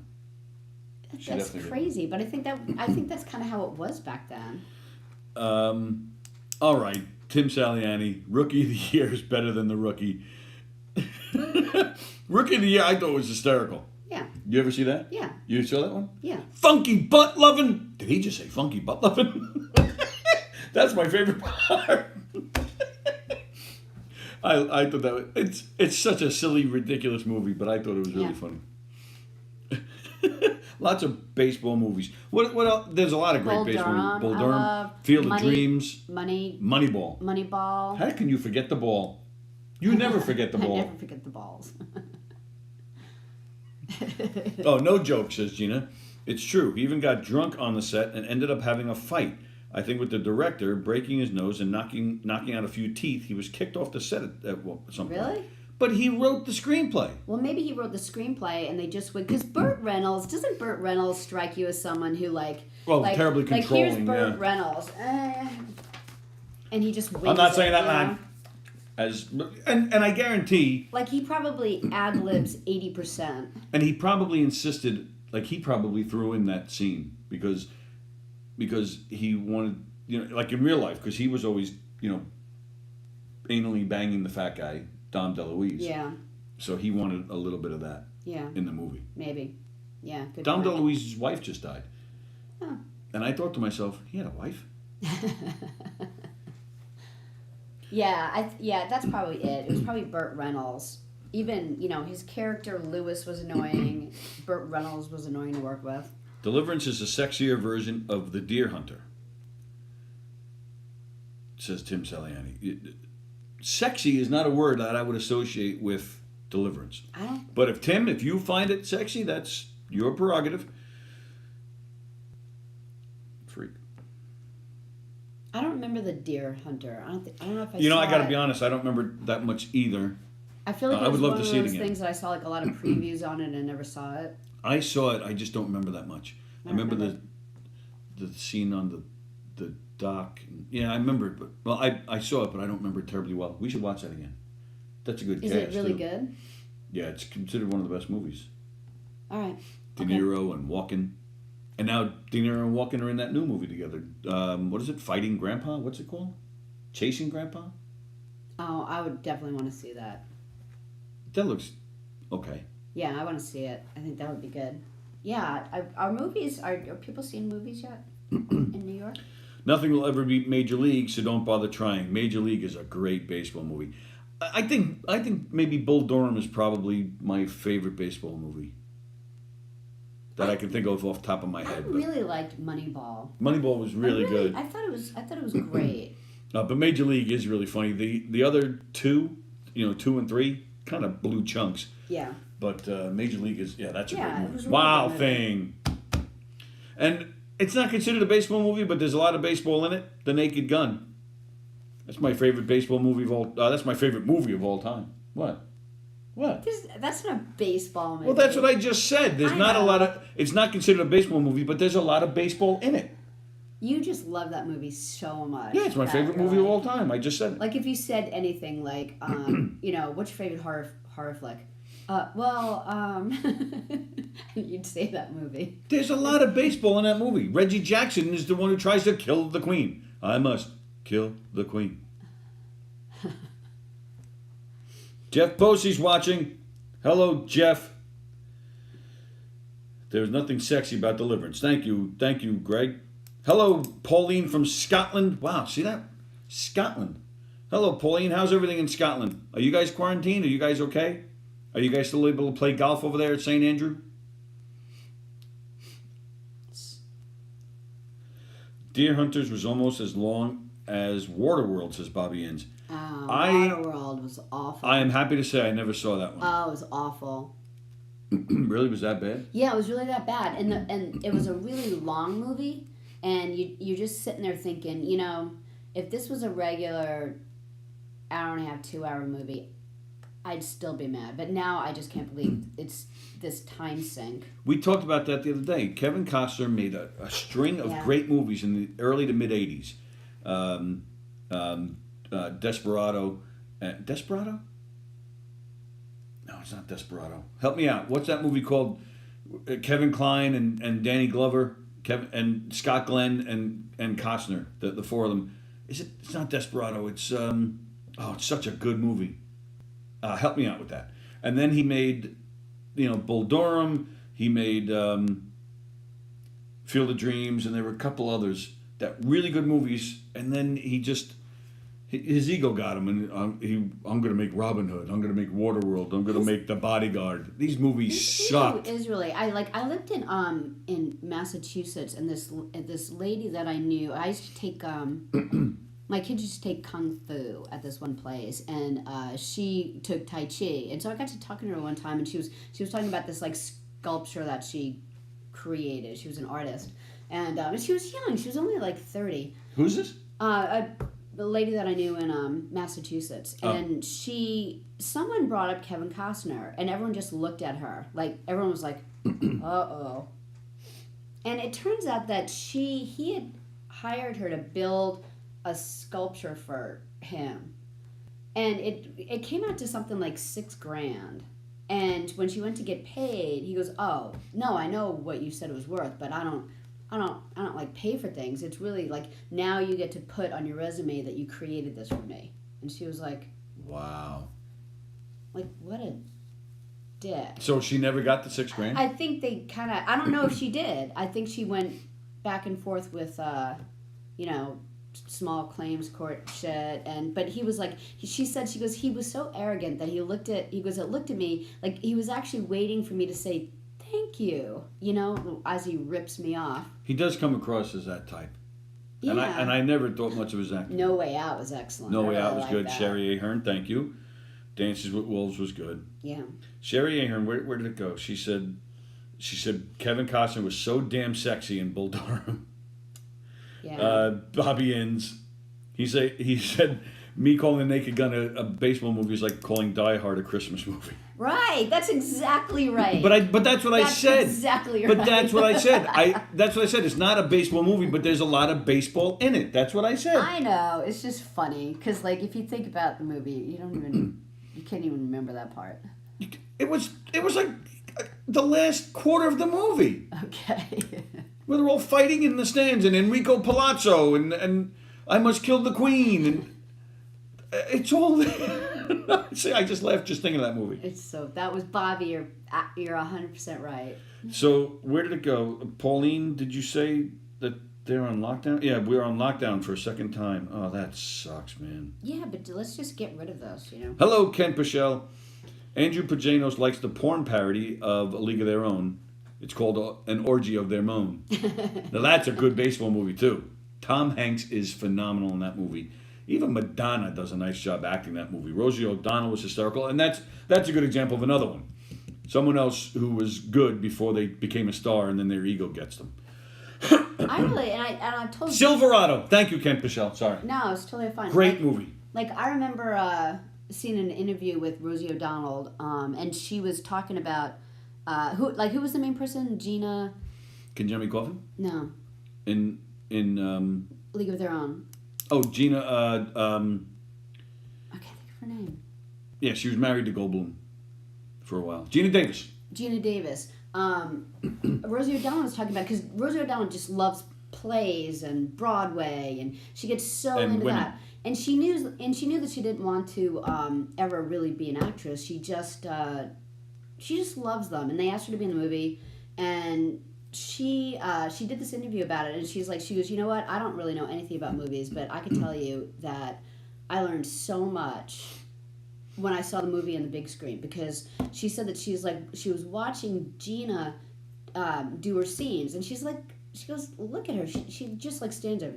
That's crazy, but I think that's kind of how it was back then. All right, Tim Saliani, Rookie of the Year is better than The Rookie. Rookie of the Year, I thought was hysterical. Yeah. You ever see that? Yeah. You saw that one? Yeah. Funky butt loving. Did he just say funky butt loving? That's my favorite part. I thought that it's such a silly, ridiculous movie, but I thought it was really funny. Lots of baseball movies. What else? There's a lot of great baseball movies. Bull Durham, Field of Dreams, Moneyball. Moneyball. How can you forget the ball? You never forget the ball. I never forget the balls. Oh, no joke, says Gina. It's true. He even got drunk on the set and ended up having a fight. I think with the director breaking his nose and knocking out a few teeth, he was kicked off the set at some point. Really? But he wrote the screenplay. Well, maybe he wrote the screenplay and they just went... Because doesn't Burt Reynolds strike you as someone who terribly controlling, like, here's Burt Reynolds. And he just wins. I'm not saying that, man. And I guarantee... Like, he probably ad-libs 80%. And he probably insisted... Like, he probably threw in that scene because he wanted... like in real life, because he was always, anally banging the fat guy, Dom DeLuise. Yeah. So he wanted a little bit of that. Yeah. In the movie. Maybe. Yeah. Good Dom point. DeLuise's wife just died. Oh. And I thought to myself, he had a wife? Yeah, that's probably it. It was probably Burt Reynolds. Even, his character Lewis was annoying. Burt Reynolds was annoying to work with. Deliverance is a sexier version of The Deer Hunter, says Tim Saliani. Sexy is not a word that I would associate with Deliverance. I don't... But if you find it sexy, that's your prerogative. Freak. I don't remember The Deer Hunter. I don't know if I saw I got to be honest, I don't remember that much either. I feel like it was one of those things that I saw like a lot of previews on it and never saw it. I saw it, I just don't remember that much. I remember the scene on the dock. Yeah, I remember it, but I saw it, but I don't remember it terribly well. We should watch that again. That's a good cast. Is it really good? Yeah, it's considered one of the best movies. All right. De Niro and Walken. And now De Niro and Walken are in that new movie together. What is it? Fighting Grandpa? What's it called? Chasing Grandpa? Oh, I would definitely want to see that. That looks okay. Yeah, I want to see it. I think that would be good. Yeah, are people seeing movies yet in New York? Nothing will ever beat Major League, so don't bother trying. Major League is a great baseball movie. I think maybe Bull Durham is probably my favorite baseball movie that I can think of off the top of my I head. But really liked Moneyball. Moneyball was really good. I thought it was great. But Major League is really funny. The other two, 2 and 3, kind of blew chunks. Yeah. But Major League is that's a great It movie. was a really Wow good movie. thing. And it's not considered a baseball movie, but there's a lot of baseball in it. The Naked Gun. That's my favorite baseball movie of all. That's my favorite movie of all time. What? That's not a baseball movie. Well, that's what I just said. There's I not a know. lot of. It's not considered a baseball movie, but there's a lot of baseball in it. You just love that movie so much. Yeah, it's my that favorite you're movie of like- all time. I just said it. Like if you said anything like, what's your favorite horror flick? You'd say that movie. There's a lot of baseball in that movie. Reggie Jackson is the one who tries to kill the queen. I must kill the queen. Jeff Posey's watching. Hello, Jeff. There's nothing sexy about Deliverance. Thank you, Greg. Hello, Pauline from Scotland. Wow, see that? Scotland. Hello, Pauline. How's everything in Scotland? Are you guys quarantined? Are you guys okay? Are you guys still able to play golf over there at St. Andrew? Deer Hunters was almost as long as Waterworld, says Bobby Inns. Waterworld was awful. I am happy to say I never saw that one. Oh, it was awful. Really? Was that bad? Yeah, it was really that bad, and it was a really long movie, and you're just sitting there thinking, if this was a regular hour and a half, 2 hour movie, I'd still be mad. But now I just can't believe it's this time sink. We talked about that the other day. Kevin Costner made a string of great movies in the early to mid 80s. Desperado. Desperado? No, it's not Desperado. Help me out. What's that movie called? Kevin Kline and Danny Glover, and Scott Glenn and Costner. The four of them. It's not Desperado. It's it's such a good movie. Help me out with that. And then he made, Bull Durham. He made Field of Dreams, and there were a couple others that really good movies. And then his ego got him, and I'm going to make Robin Hood. I'm going to make Waterworld. I'm going to make The Bodyguard. These movies sucked. Is really I lived in Massachusetts, and this lady that I knew, I used to take my kids used to take Kung Fu at this one place, and she took Tai Chi. And so I got to talking to her one time, and she was talking about this sculpture that she created. She was an artist, and she was young. She was only 30. Who's this? The lady that I knew in Massachusetts, and someone brought up Kevin Costner, and everyone just looked at her. Everyone was like, uh-oh. And it turns out that he had hired her to build a sculpture for him, and it came out to something like $6,000. And when she went to get paid, he goes, "Oh no, I know what you said it was worth, but I don't pay for things. It's really now you get to put on your resume that you created this for me." And she was like, "Wow, what a dick." So she never got the $6,000? I think they I don't know if she did. I think she went back and forth with small claims court shit, but he was she goes, he was so arrogant that it looked at me like he was actually waiting for me to say thank you, as he rips me off. He does come across as that type. Yeah. And I never thought much of his acting. No Way Out was excellent. No Way Out was like good. that. Sherry Ahern, thank you. Dances with Wolves was good. Yeah. Sherry Ahern, where did it go? She said Kevin Costner was so damn sexy in Bull Durham. Yeah. Bobby Inns, he said me calling The Naked Gun a baseball movie is like calling Die Hard a Christmas movie. Right. That's exactly right. But that's what I said. Exactly right. But that's what I said. That's what I said. It's not a baseball movie, but there's a lot of baseball in it. That's what I said. I know. It's just funny because if you think about the movie, you can't even remember that part. It was like the last quarter of the movie. Okay. Where they're all fighting in the stands, and Enrico Palazzo, and I Must Kill the Queen, and it's all there. See, I just laughed just thinking of that movie. That was Bobby. You're 100% right. So where did it go? Pauline, did you say that They're on lockdown? Yeah, we're on lockdown for a second time. Oh, that sucks, man. Yeah, but let's just get rid of those, Hello, Ken Pichelle. Andrew Pajanos likes the porn parody of A League of Their Own. It's called An Orgy of Their Moan. Now, that's a good baseball movie, too. Tom Hanks is phenomenal in that movie. Even Madonna does a nice job acting that movie. Rosie O'Donnell was hysterical, and that's a good example of another one. Someone else who was good before they became a star, and then their ego gets them. I told you. Silverado. Thank you, Ken Pichelle. Sorry. No, it's totally fine. Great movie. Like, I remember seeing an interview with Rosie O'Donnell, and she was talking about, who was the main person? Gina? Can Jimmy Coffin? No. In League of Their Own. Oh, Gina, I can't think of her name. Yeah, she was married to Goldblum for a while. Gina Davis. Gina Davis. Rosie O'Donnell was talking about, because Rosie O'Donnell just loves plays and Broadway, and she gets so into women. that. And she knew that she didn't want to ever really be an actress. She just loves them, and they asked her to be in the movie, and she did this interview about it, and she goes, you know what? I don't really know anything about movies, but I can tell you that I learned so much when I saw the movie on the big screen, because she said that she was watching Gina do her scenes, and she goes, look at her, she just stands there,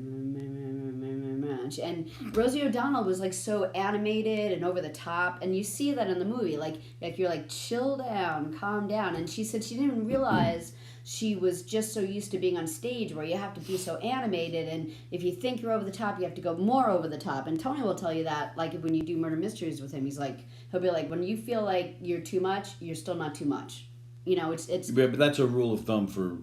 and Rosie O'Donnell was so animated and over the top, and you see that in the movie, you're chill down, calm down, and she said she didn't even realize she was just so used to being on stage where you have to be so animated, and if you think you're over the top, you have to go more over the top. And Tony will tell you that, when you do murder mysteries with him, he'll be like, when you feel like you're too much, you're still not too much. It's Yeah, but that's a rule of thumb for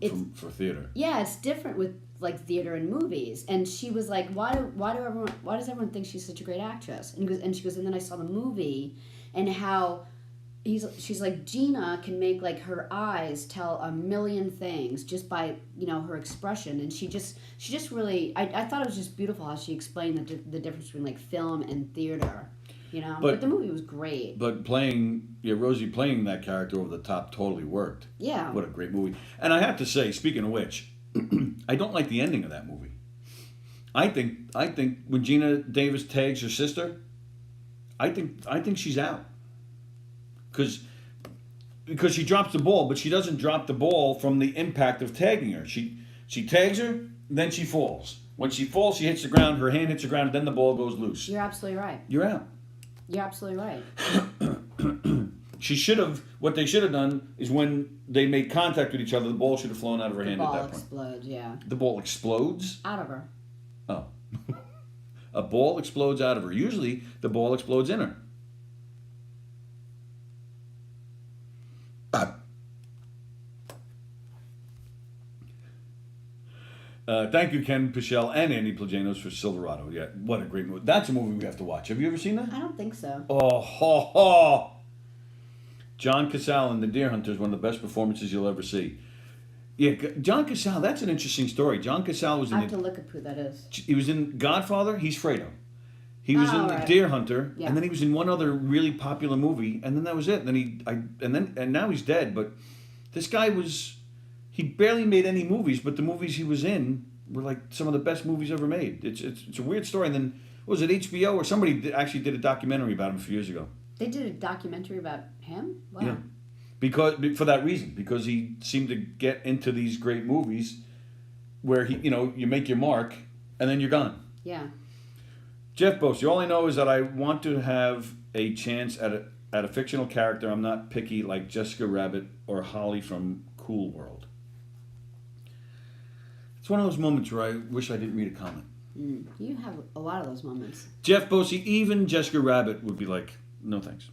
theater. Yeah, it's different with theater and movies. And she was like, why does everyone think she's such a great actress? And she goes, and then I saw the movie, and how she's like, Gina can make her eyes tell a million things just by her expression, and she just really, I thought it was just beautiful how she explained the difference between film and theater, but the movie was great. But Rosie playing that character over the top totally worked. Yeah, what a great movie. And I have to say, speaking of which, I don't like the ending of that movie. I think when Gina Davis tags her sister, I think she's out. Because she drops the ball, but she doesn't drop the ball from the impact of tagging her. She tags her, then she falls. When she falls, she hits the ground, her hand hits the ground, and then the ball goes loose. You're absolutely right. You're out. You're absolutely right. What they should have done is when they made contact with each other, the ball should have flown out of her hand at that point. The ball explodes, yeah. The ball explodes? Out of her. Oh. A ball explodes out of her. Usually, the ball explodes in her. Thank you, Ken Pichelle and Andy Plajanos, for Silverado. Yeah, what a great movie. That's a movie we have to watch. Have you ever seen that? I don't think so. Oh, ho, ho. John Casale in The Deer Hunter is one of the best performances you'll ever see. Yeah, John Casale, that's an interesting story. John Casale was in... I have to look up who that is. He was in Godfather. He's Fredo. He was in The Deer Hunter, and then he was in one other really popular movie, and then that was it. And now he's dead, but this guy was... He barely made any movies, but the movies he was in were some of the best movies ever made. It's a weird story. And then, was it HBO or somebody actually did a documentary about him a few years ago? They did a documentary about him? Wow. Yeah. For that reason, because he seemed to get into these great movies where you make your mark and then you're gone. Yeah. Jeff Bose, all I know is that I want to have a chance at a fictional character. I'm not picky like Jessica Rabbit or Holly from Cool World. It's one of those moments where I wish I didn't read a comment. You have a lot of those moments. Jeff Bose, even Jessica Rabbit would be like, no thanks.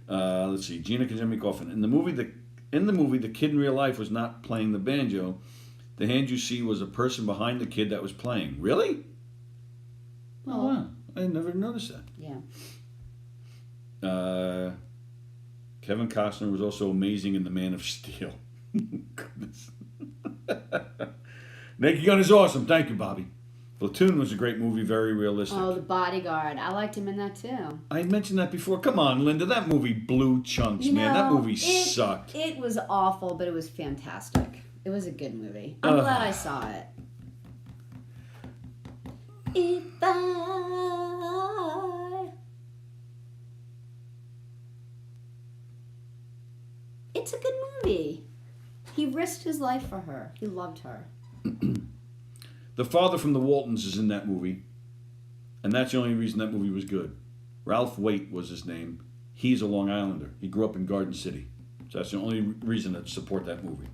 Let's see. Gina Kazemi Coffin. In the movie, the kid in real life was not playing the banjo. The hand you see was a person behind the kid that was playing. Really? Well, oh, wow. I never noticed that. Yeah. Kevin Costner was also amazing in The Man of Steel. Goodness. Naked Gun is awesome. Thank you, Bobby. Platoon was a great movie, very realistic. Oh, The Bodyguard. I liked him in that too. I mentioned that before. Come on, Linda. That movie blew chunks, man. That movie sucked. It was awful, but it was fantastic. It was a good movie. I'm glad I saw it. If I... It's a good movie. He risked his life for her. He loved her. The father from the Waltons is in that movie, and that's the only reason that movie was good. Ralph Waite was his name. He's a Long Islander. He grew up in Garden City. So that's the only reason to support that movie.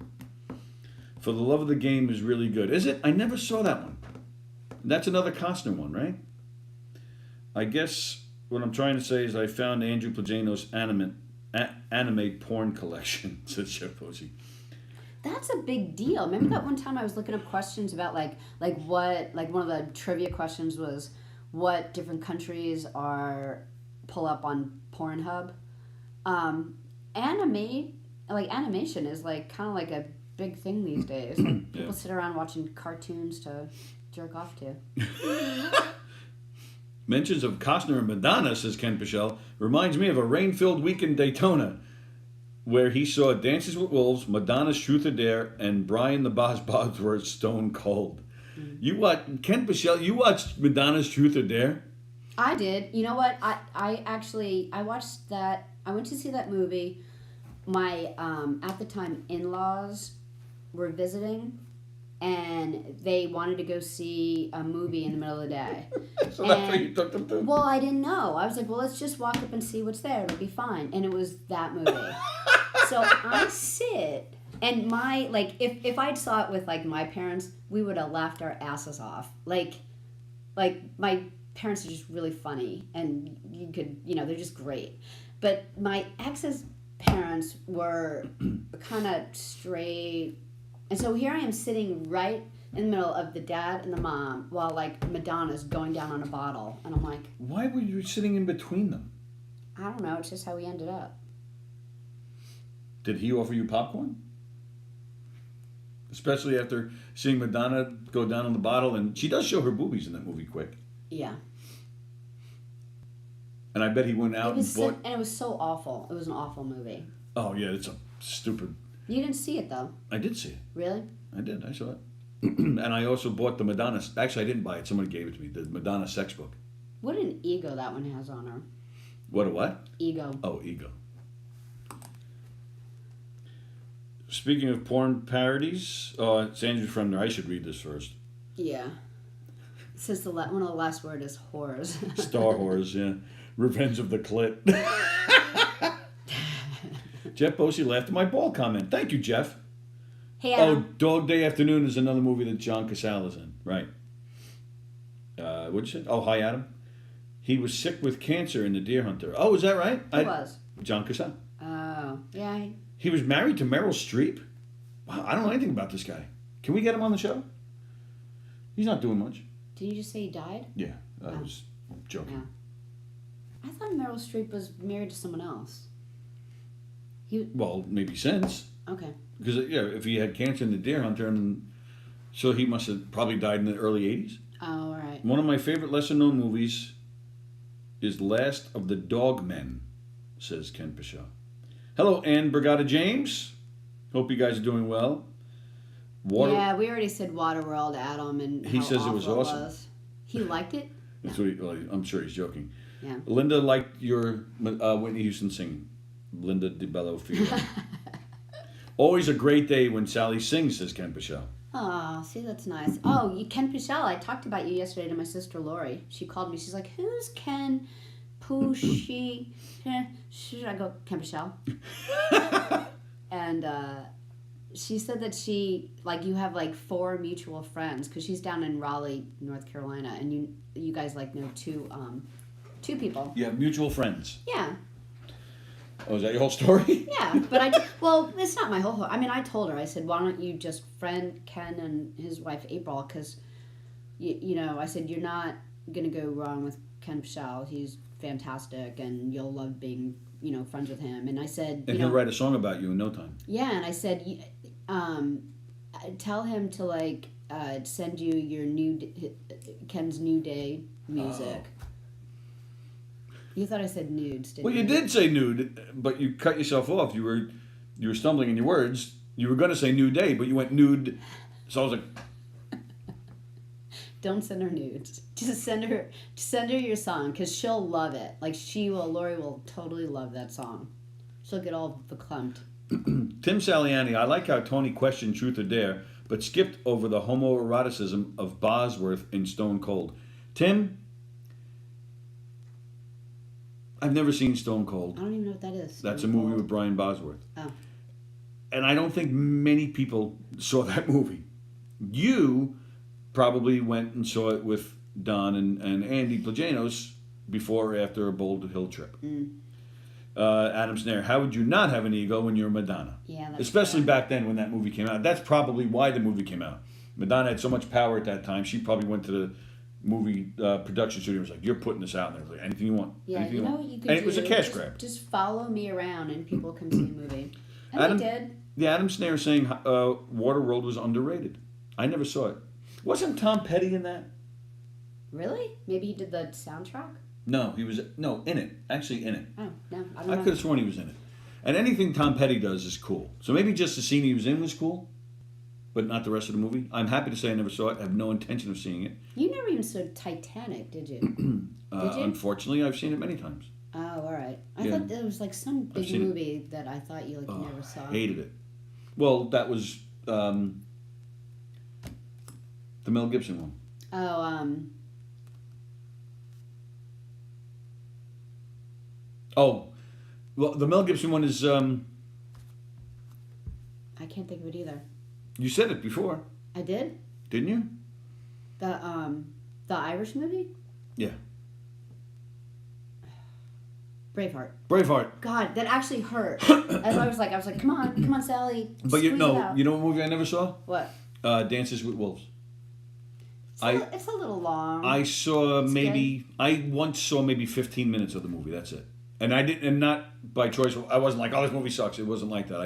For the Love of the Game is really good. Is it? I never saw that one. That's another Costner one, right? I guess what I'm trying to say is I found Andrew Plagano's anime porn collection, said Chef Posey. That's a big deal. Remember that one time I was looking up questions about like what, like one of the trivia questions was what different countries are pull up on Pornhub. Animation is like kind of like a big thing these days. Like people sit around watching cartoons to jerk off to. Mentions of Costner and Madonna, says Ken Pichelle, reminds me of a rain-filled week in Daytona, where he saw Dances with Wolves, Madonna's Truth or Dare, and Brian the Boss Bosworth's Stone Cold. You watched Ken Pichelle? You watched Madonna's Truth or Dare? I did. You know what? I watched that. I went to see that movie. My at the time in-laws were visiting, and they wanted to go see a movie in the middle of the day. So that's what you took them to? Well, I didn't know. I was like, well, let's just walk up and see what's there. It'll be fine. And it was that movie. So I sit, and my, like, if I'd saw it with, like, my parents, we would have laughed our asses off. Like my parents are just really funny, and you could, they're just great. But my ex's parents were kind of straight, and so here I am sitting right in the middle of the dad and the mom while, like, Madonna's going down on a bottle, and I'm like, why were you sitting in between them? I don't know, it's just how we ended up. Did he offer you popcorn? Especially after seeing Madonna go down on the bottle, and she does show her boobies in that movie quick. Yeah. And I bet he went out and bought... And it was so awful. It was an awful movie. Oh, yeah, it's a stupid... You didn't see it, though. I did see it. Really? I did. I saw it. And I also bought the Madonna... Actually, I didn't buy it. Somebody gave it to me. The Madonna sex book. What an ego that one has on her. What a what? Ego. Oh, ego. Speaking of porn parodies... Oh, it's Andrew Fremner. I should read this first. Yeah. It says one of the last word is whores. Star Whores, yeah. Revenge of the Clit. Jeff Posey laughed at my ball comment. Thank you, Jeff. Hey, Adam. Oh, Dog Day Afternoon is another movie that John Casale is in. Right. What'd you say? Oh, hi, Adam. He was sick with cancer in The Deer Hunter. Oh, is that right? Who was? John Casale. Oh, yeah. He was married to Meryl Streep? Wow, I don't know anything about this guy. Can we get him on the show? He's not doing much. Did you just say he died? Yeah, I was joking. Yeah. I thought Meryl Streep was married to someone else. Well, maybe since. Okay. Because, yeah, if he had cancer in The Deer Hunter, and so he must have probably died in the early 80s. Oh, all right. One of my favorite lesser-known movies is Last of the Dogmen, says Ken Pichelle. Hello, Ann Brigada James. Hope you guys are doing well. Yeah, we already said Waterworld, Adam, and he says it was awesome. He liked it? That's what I'm sure he's joking. Yeah. Linda liked your Whitney Houston singing. Linda DiBello Filo. Always a great day when Sallie sings, says Ken Pichelle. Oh, see, that's nice. Oh, Ken Pichelle, I talked about you yesterday to my sister Lori. She called me. She's like, who's Ken Pushy? I go, Ken Pichelle. And she said that you have 4 mutual friends, because she's down in Raleigh, North Carolina, and you guys know two people. You have mutual friends. Yeah. Oh, is that your whole story? Yeah, but it's not my whole. I mean, I told her. I said, why don't you just friend Ken and his wife April? Because, I said you're not gonna go wrong with Ken Pichelle. He's fantastic, and you'll love being, friends with him. And I said, and he'll write a song about you in no time. Yeah, and I said, tell him to send you your Ken's New Day music. Oh. You thought I said nudes, didn't you? Well, you did say nude, but you cut yourself off. You were stumbling in your words. You were going to say New Day, but you went nude. So I was like, Don't send her nudes. Just send her your song because she'll love it. Like Lori will totally love that song. She'll get all verklempt. Tim Saliani, I like how Tony questioned Truth or Dare, but skipped over the homoeroticism of Bosworth in Stone Cold. Tim, I've never seen Stone Cold. I don't even know what that is. That's a movie with Brian Bosworth. Oh. And I don't think many people saw that movie. You probably went and saw it with Don and Andy Plajanos before or after a Boulder Hill trip. Adam Snare, how would you not have an ego when you're Madonna? Yeah, that's especially true. back then when that movie came out. That's probably why the movie came out. Madonna had so much power at that time. She probably went to the movie production studio and was like, "You're putting this out," and they're like, "Anything you want." Yeah, anything you know want. what you could and do? it was a cash grab. Just follow me around and people come see a movie. And Adam, they did. Yeah, Adam Snare saying Waterworld was underrated. I never saw it. Wasn't Tom Petty in that? Really? Maybe he did the soundtrack? No, he was in it. Actually, in it. Oh, no. I don't I know. could have sworn he was in it. And anything Tom Petty does is cool. So maybe just the scene he was in was cool, but not the rest of the movie. I'm happy to say I never saw it. I have no intention of seeing it. You never even saw Titanic, did you? Did you? Unfortunately, I've seen it many times. Oh, all right. I Yeah. thought there was like some big seen it. movie that I thought you never saw. Hated it. Well, that was the Mel Gibson one. Oh, Oh, well, the Mel Gibson one is. I can't think of it either. You said it before, I did? didn't you? The Irish movie? Yeah. Braveheart. Braveheart. God, that actually hurt. As I was like, come on, Sally. But you squeeze it know, out." you know what movie I never saw? What? Dances with Wolves. It's a little long. I saw It's maybe I once saw maybe 15 minutes of the movie. That's it. And I didn't, and not by choice. I wasn't like, "Oh, this movie sucks." It wasn't like that.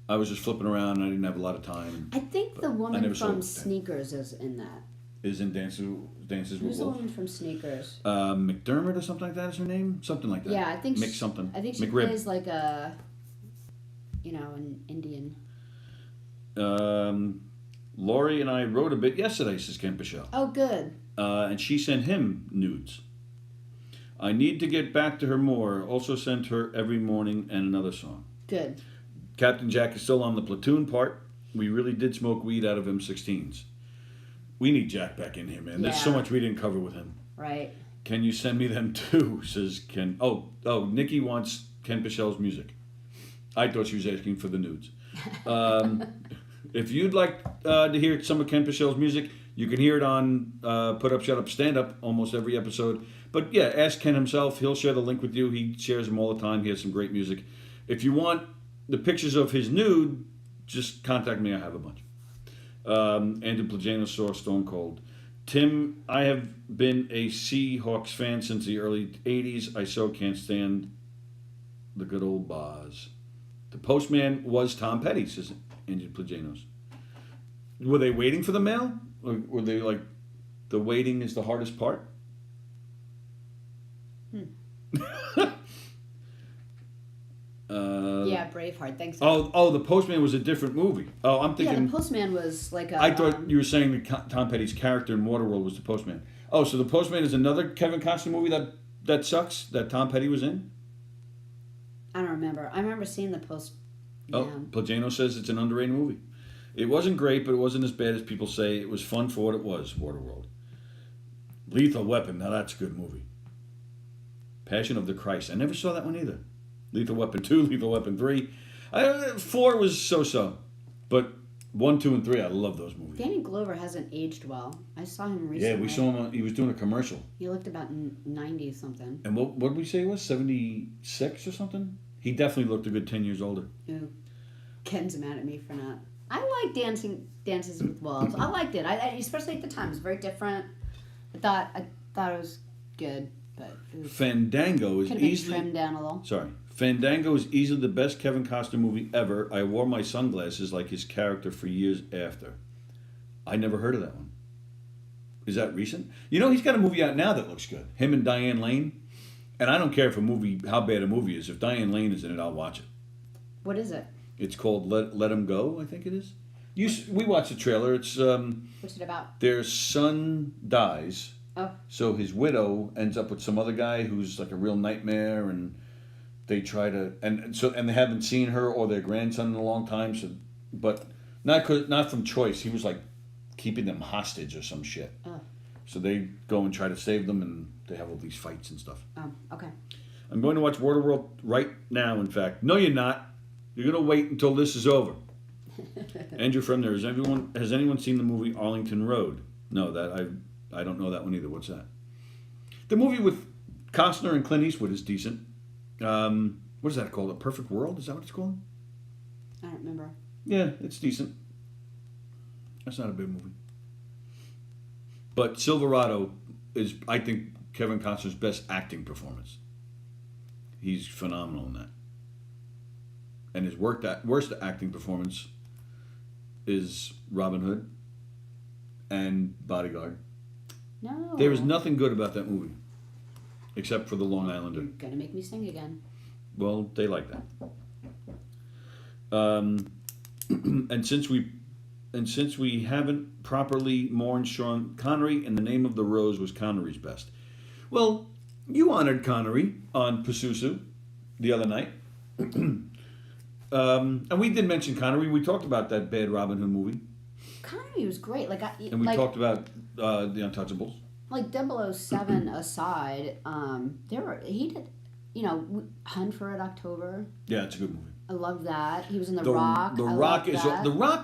I was just flipping around, and I didn't have a lot of time. I think the I woman never saw from it. Sneakers is in that. Is in Dances with Who's the Wolves. woman from Sneakers? McDermott or something like that is her name. Something like that. Yeah, I think Mick something. I think she McRib. plays like an Indian. Lori and I wrote a bit yesterday, says Ken Pichelle. Oh, good. And she sent him nudes. I need to get back to her more. Also sent her Every Morning and another song. Good. Captain Jack is still on the platoon part. We really did smoke weed out of M16s. We need Jack back in here, man. There's so Yeah. much we didn't cover with him. Right. Can you send me them too, says Ken. Oh, Nikki wants Ken Pichelle's music. I thought she was asking for the nudes. If you'd like to hear some of Ken Pichelle's music, you can hear it on Put Up, Shut Up, Stand Up almost every episode. But yeah, ask Ken himself. He'll share the link with you. He shares them all the time. He has some great music. If you want the pictures of his nude, just contact me. I have a bunch. Andrew Plagano saw Stone Cold. Tim, I have been a Seahawks fan since the early 80s. I so can't stand the good old Boz. The postman was Tom Petty, says Andrew Plajanos. Were they waiting for the mail? Or were they like, the waiting is the hardest part? Yeah, Braveheart. Thanks. The Postman was a different movie. Oh, I'm Yeah, thinking. the Postman was like a. I thought you were saying that Tom Petty's character in Waterworld was the Postman. Oh, so the Postman is another Kevin Costner movie that sucks that Tom Petty was in. I don't remember. I remember seeing the Post. Oh, Plagano says it's an underrated movie. It wasn't great, but it wasn't as bad as people say. It was fun for what it was. Waterworld. Lethal Weapon. Now that's a good movie. Passion of the Christ. I never saw that one either. Lethal Weapon 2, Lethal Weapon 3. 4 was so-so. But 1, 2, and 3, I love those movies. Danny Glover hasn't aged well. I saw him recently. Yeah, we saw him. He was doing a commercial. He looked about 90 something. And what did we say he was? 76 or something? He definitely looked a good 10 years older. Ooh. Ken's mad at me for not. I like Dances with Wolves. I liked it. I especially at the time. It was very different. I thought it was good, but it was, Fandango is could have been easily trimmed down a little. Sorry. Fandango is easily the best Kevin Costner movie ever. I wore my sunglasses like his character for years after. I never heard of that one. Is that recent? You know, he's got a movie out now that looks good. Him and Diane Lane. And I don't care if how bad a movie is. If Diane Lane is in it, I'll watch it. What is it? It's called Let 'Em Go, I think it is. We watched the trailer. It's What's it about? their son dies, Oh, so his widow ends up with some other guy who's like a real nightmare, and they try to and they haven't seen her or their grandson in a long time. So, but not from choice. He was like keeping them hostage or some shit. oh, So they go and try to save them, and they have all these fights and stuff. oh. Okay. I'm going to watch Waterworld right now. In fact, no, you're not. You're going to wait until this is over. Andrew from there. Has anyone seen the movie Arlington Road? No, that I don't know that one either. What's that? The movie with Costner and Clint Eastwood is decent. What is that called? A Perfect World? Is that what it's called? I don't remember. Yeah, it's decent. That's not a big movie. But Silverado is, I think, Kevin Costner's best acting performance. He's phenomenal in that. And his worst acting performance is Robin Hood and Bodyguard. No. There is nothing good about that movie, except for the Long Islander. You're gonna make me sing again. Well, they like that. And since we haven't properly mourned Sean Connery, In the Name of the Rose was Connery's best. Well, you honored Connery on Pazuzu the other night. And we did mention Connery. We talked about that bad Robin Hood movie. Connery was great. And we talked about The Untouchables. Like 007 aside, he did, Hunt for Red October. Yeah, it's a good movie. I love that. He was in The Rock. The Rock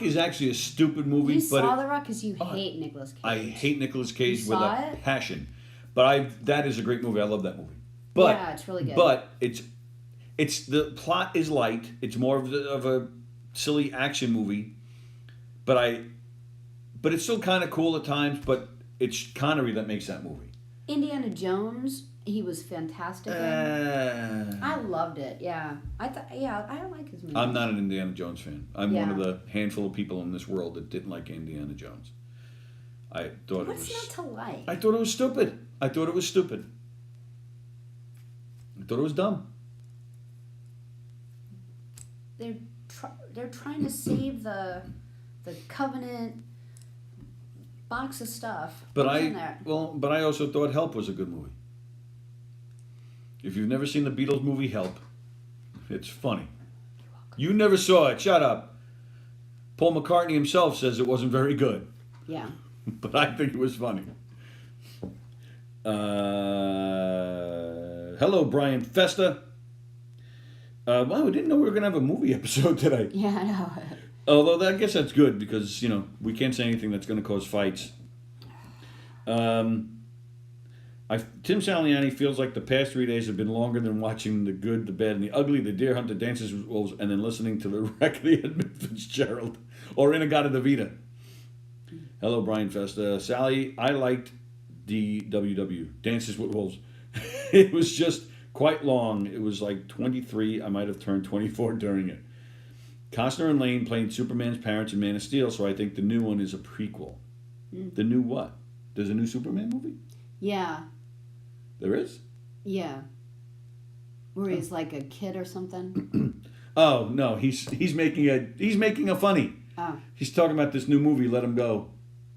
is actually a stupid movie. You but saw The Rock because you hate Nicolas Cage. I hate Nicolas Cage with saw a it? passion. But that is a great movie. I love that movie. But yeah, it's really good. But it's the plot is light. It's more of a silly action movie. But it's still kind of cool at times. But it's Connery that makes that movie. Indiana Jones, he was fantastic. I loved it. Yeah, I like his movies. I'm not an Indiana Jones fan. I'm one of the handful of people in this world that didn't like Indiana Jones. I thought What's not to like? I thought it was stupid. I thought it was dumb. They're trying to save the Covenant box of stuff. But What's I also thought Help was a good movie. If you've never seen the Beatles movie Help, it's funny. You never saw it. Shut up. Paul McCartney himself says it wasn't very good. Yeah. But I think it was funny. Hello, Brian Festa. Well, we didn't know we were going to have a movie episode today. Yeah, I know. Although I guess that's good because, we can't say anything that's going to cause fights. Tim Saliani feels like the past 3 days have been longer than watching The Good, the Bad, and the Ugly, The Deer Hunter, Dances with Wolves, and then listening to the Wreck-It Edmund Fitzgerald or Inagata Davida. Hello, Brian Festa. Sallie, I liked DWW, Dances with Wolves. It was just quite long. It was like 23. I might have turned 24 during it. Costner and Lane played Superman's parents in Man of Steel, so I think the new one is a prequel. The new what? There's a new Superman movie? Yeah. There is? Yeah. Where he's like a kid or something. Oh no, he's making a funny. Oh. He's talking about this new movie, Let 'Em Go.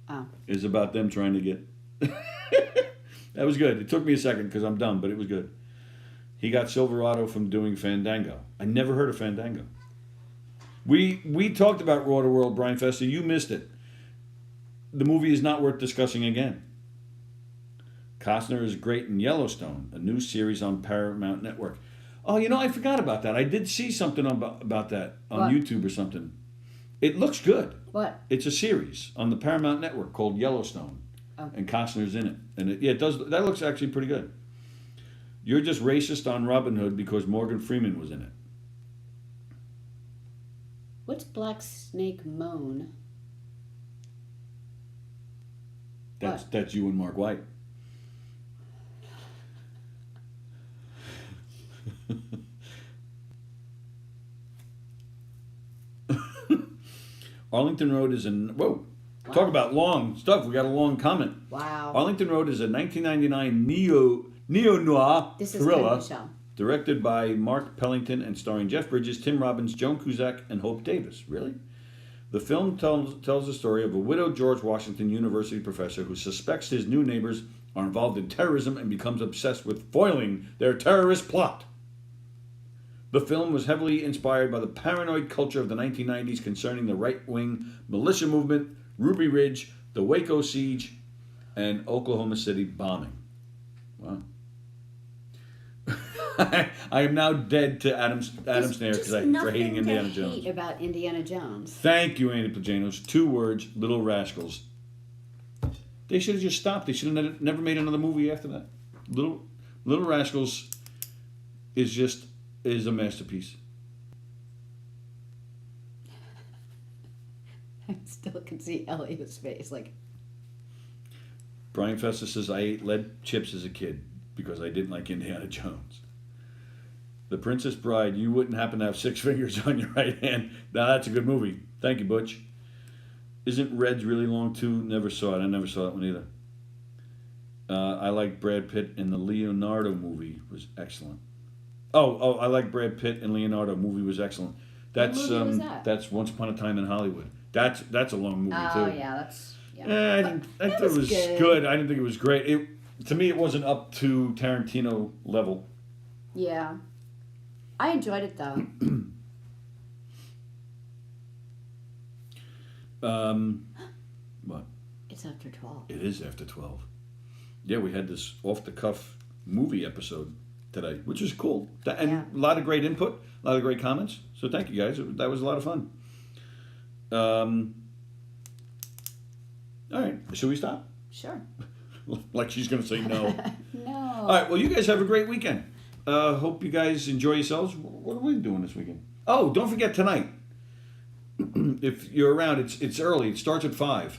Oh. Is about them trying to get. That was good. It took me a second because I'm dumb, but it was good. He got Silverado from doing Fandango. I never heard of Fandango. We talked about Waterworld, Brian Festa. You missed it. The movie is not worth discussing again. Costner is great in Yellowstone, a new series on Paramount Network. Oh, I forgot about that. I did see something about that on YouTube or something. It looks good. What? It's a series on the Paramount Network called Yellowstone. Oh. And Costner's in it. And it does. That looks actually pretty good. You're just racist on Robin Hood because Morgan Freeman was in it. What's Black Snake Moan? That's you and Mark White. Arlington Road is Whoa. Wow. Talk about long stuff. We got a long comment. Wow. Arlington Road is a 1999 neo-noir this thriller. Is good, Michelle. Directed by Mark Pellington and starring Jeff Bridges, Tim Robbins, Joan Cusack, and Hope Davis. Really? The film tells the story of a widowed George Washington University professor who suspects his new neighbors are involved in terrorism and becomes obsessed with foiling their terrorist plot. The film was heavily inspired by the paranoid culture of the 1990s concerning the right-wing militia movement, Ruby Ridge, the Waco siege, and Oklahoma City bombing. Wow. I am now dead to Adam Snare for hating Indiana Jones. Hate about Indiana Jones. Thank you, Andy Plajanos. 2 words, Little Rascals. They should have just stopped. They should have never made another movie after that. Little Rascals is a masterpiece. I still can see Elliot's face. Like, Brian Festus says, I ate lead chips as a kid because I didn't like Indiana Jones. The Princess Bride, you wouldn't happen to have 6 fingers on your right hand. Now that's a good movie. Thank you, Butch. Isn't Reds really long too? Never saw it. I never saw that one either. I like Brad Pitt in the Leonardo movie. Was excellent. Oh, I like Brad Pitt and Leonardo movie was excellent. That's what movie was that? That's Once Upon a Time in Hollywood. That's a long movie too. oh yeah, that's I thought it was good. I didn't think it was great. To me, it wasn't up to Tarantino level. Yeah, I enjoyed it though. What? It's after 12. It is after 12. Yeah, we had this off-the-cuff movie episode today, which was cool. And a lot of great input, a lot of great comments. So thank you, guys. That was a lot of fun. All right. Should we stop? Sure. Like she's going to say no. No. All right. Well, you guys have a great weekend. Hope you guys enjoy yourselves. What are we doing this weekend? Oh, don't forget tonight. If you're around, it's early. It starts at 5.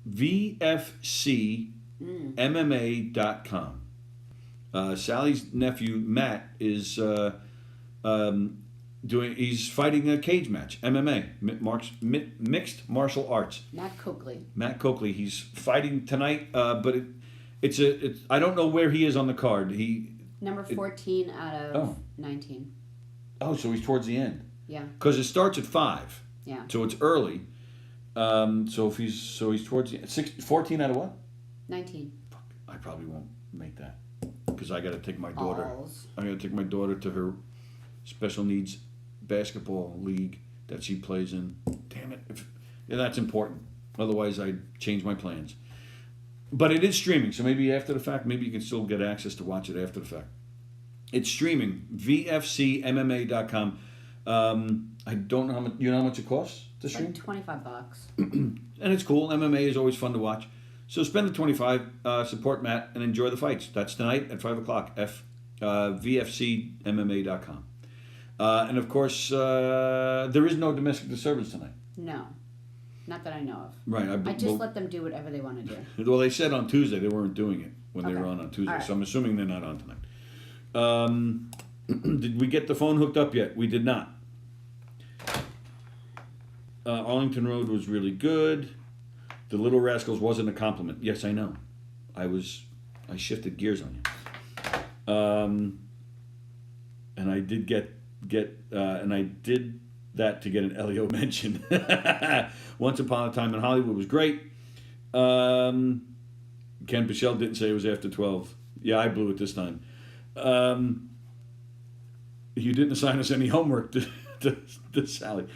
VFCMMA.com. Sallie's nephew Matt is he's fighting a cage match, MMA, mixed martial arts. Matt Coakley. He's fighting tonight, but it's I don't know where he is on the card. Number 14 out of 19. Oh, so he's towards the end. Yeah. Because it starts at 5. Yeah. So it's early. So he's towards the 14 out of what? 19. Fuck, I probably won't make that because I got to take my daughter. Balls. I got to take my daughter to her special needs basketball league that she plays in. Damn it! That's important. Otherwise, I'd change my plans. But it is streaming, so maybe after the fact, maybe you can still get access to watch it after the fact. It's streaming. VFCMMA.com. I don't know how much. You know how much it costs to stream? Like $25. And it's cool. MMA is always fun to watch. So spend the $25, support Matt, and enjoy the fights. That's tonight at 5 o'clock. VFCMMA.com. And of course, there is no domestic disturbance tonight. No. Not that I know of. Right. I just let them do whatever they want to do. Well, they said on Tuesday they weren't doing it when they were on Tuesday. Right. So I'm assuming they're not on tonight. Did we get the phone hooked up yet? We did not. Arlington Road was really good. The Little Rascals wasn't a compliment. Yes, I know. I shifted gears on you. And I did and I did that to get an Elio mention. Once Upon a Time in Hollywood was great. Ken Pichelle didn't say it was after 12. Yeah, I blew it this time. You didn't assign us any homework to Sallie.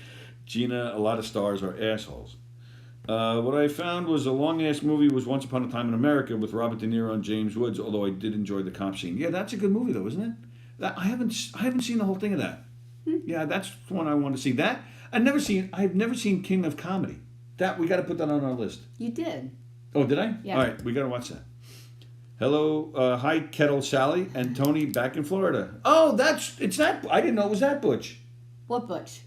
Gina, a lot of stars are assholes. What I found was a long-ass movie was Once Upon a Time in America with Robert De Niro and James Woods, although I did enjoy the cop scene. Yeah, that's a good movie, though, isn't it? I haven't seen the whole thing of that. Yeah, that's the one I want to see. That I've never seen King of Comedy. That we got to put that on our list. You did. Oh, did I? Yeah. All right, we got to watch that. Hello, hi, Kettle Sallie and Tony back in Florida. Oh, it's that. I didn't know it was that Butch. What Butch?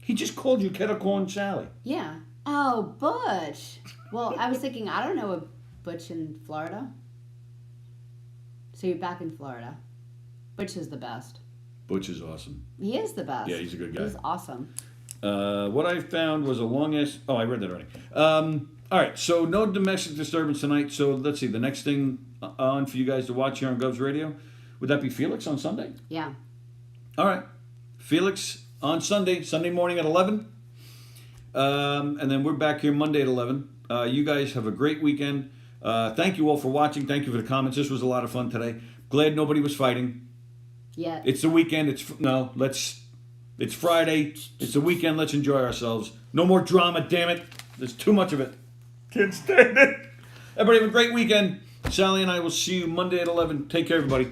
He just called you Kettle Corn Sallie. Yeah. Oh, Butch. Well, I was thinking, I don't know a Butch in Florida. So you're back in Florida. Butch is the best. Butch is awesome. He is the best. Yeah, he's a good guy. He's awesome. What I found was a long-ass... Oh, I read that already. All right, so no domestic disturbance tonight. So let's see. The next thing on for you guys to watch here on Gov's Radio, would that be Felix on Sunday? Yeah. All right. Felix on Sunday morning at 11. And then we're back here Monday at 11. You guys have a great weekend. Thank you all for watching. Thank you for the comments. This was a lot of fun today. Glad nobody was fighting. Yeah. It's the weekend. It's Friday. It's the weekend. Let's enjoy ourselves. No more drama, damn it. There's too much of it. Can't stand it. Everybody have a great weekend. Sallie and I will see you Monday at 11. Take care, everybody.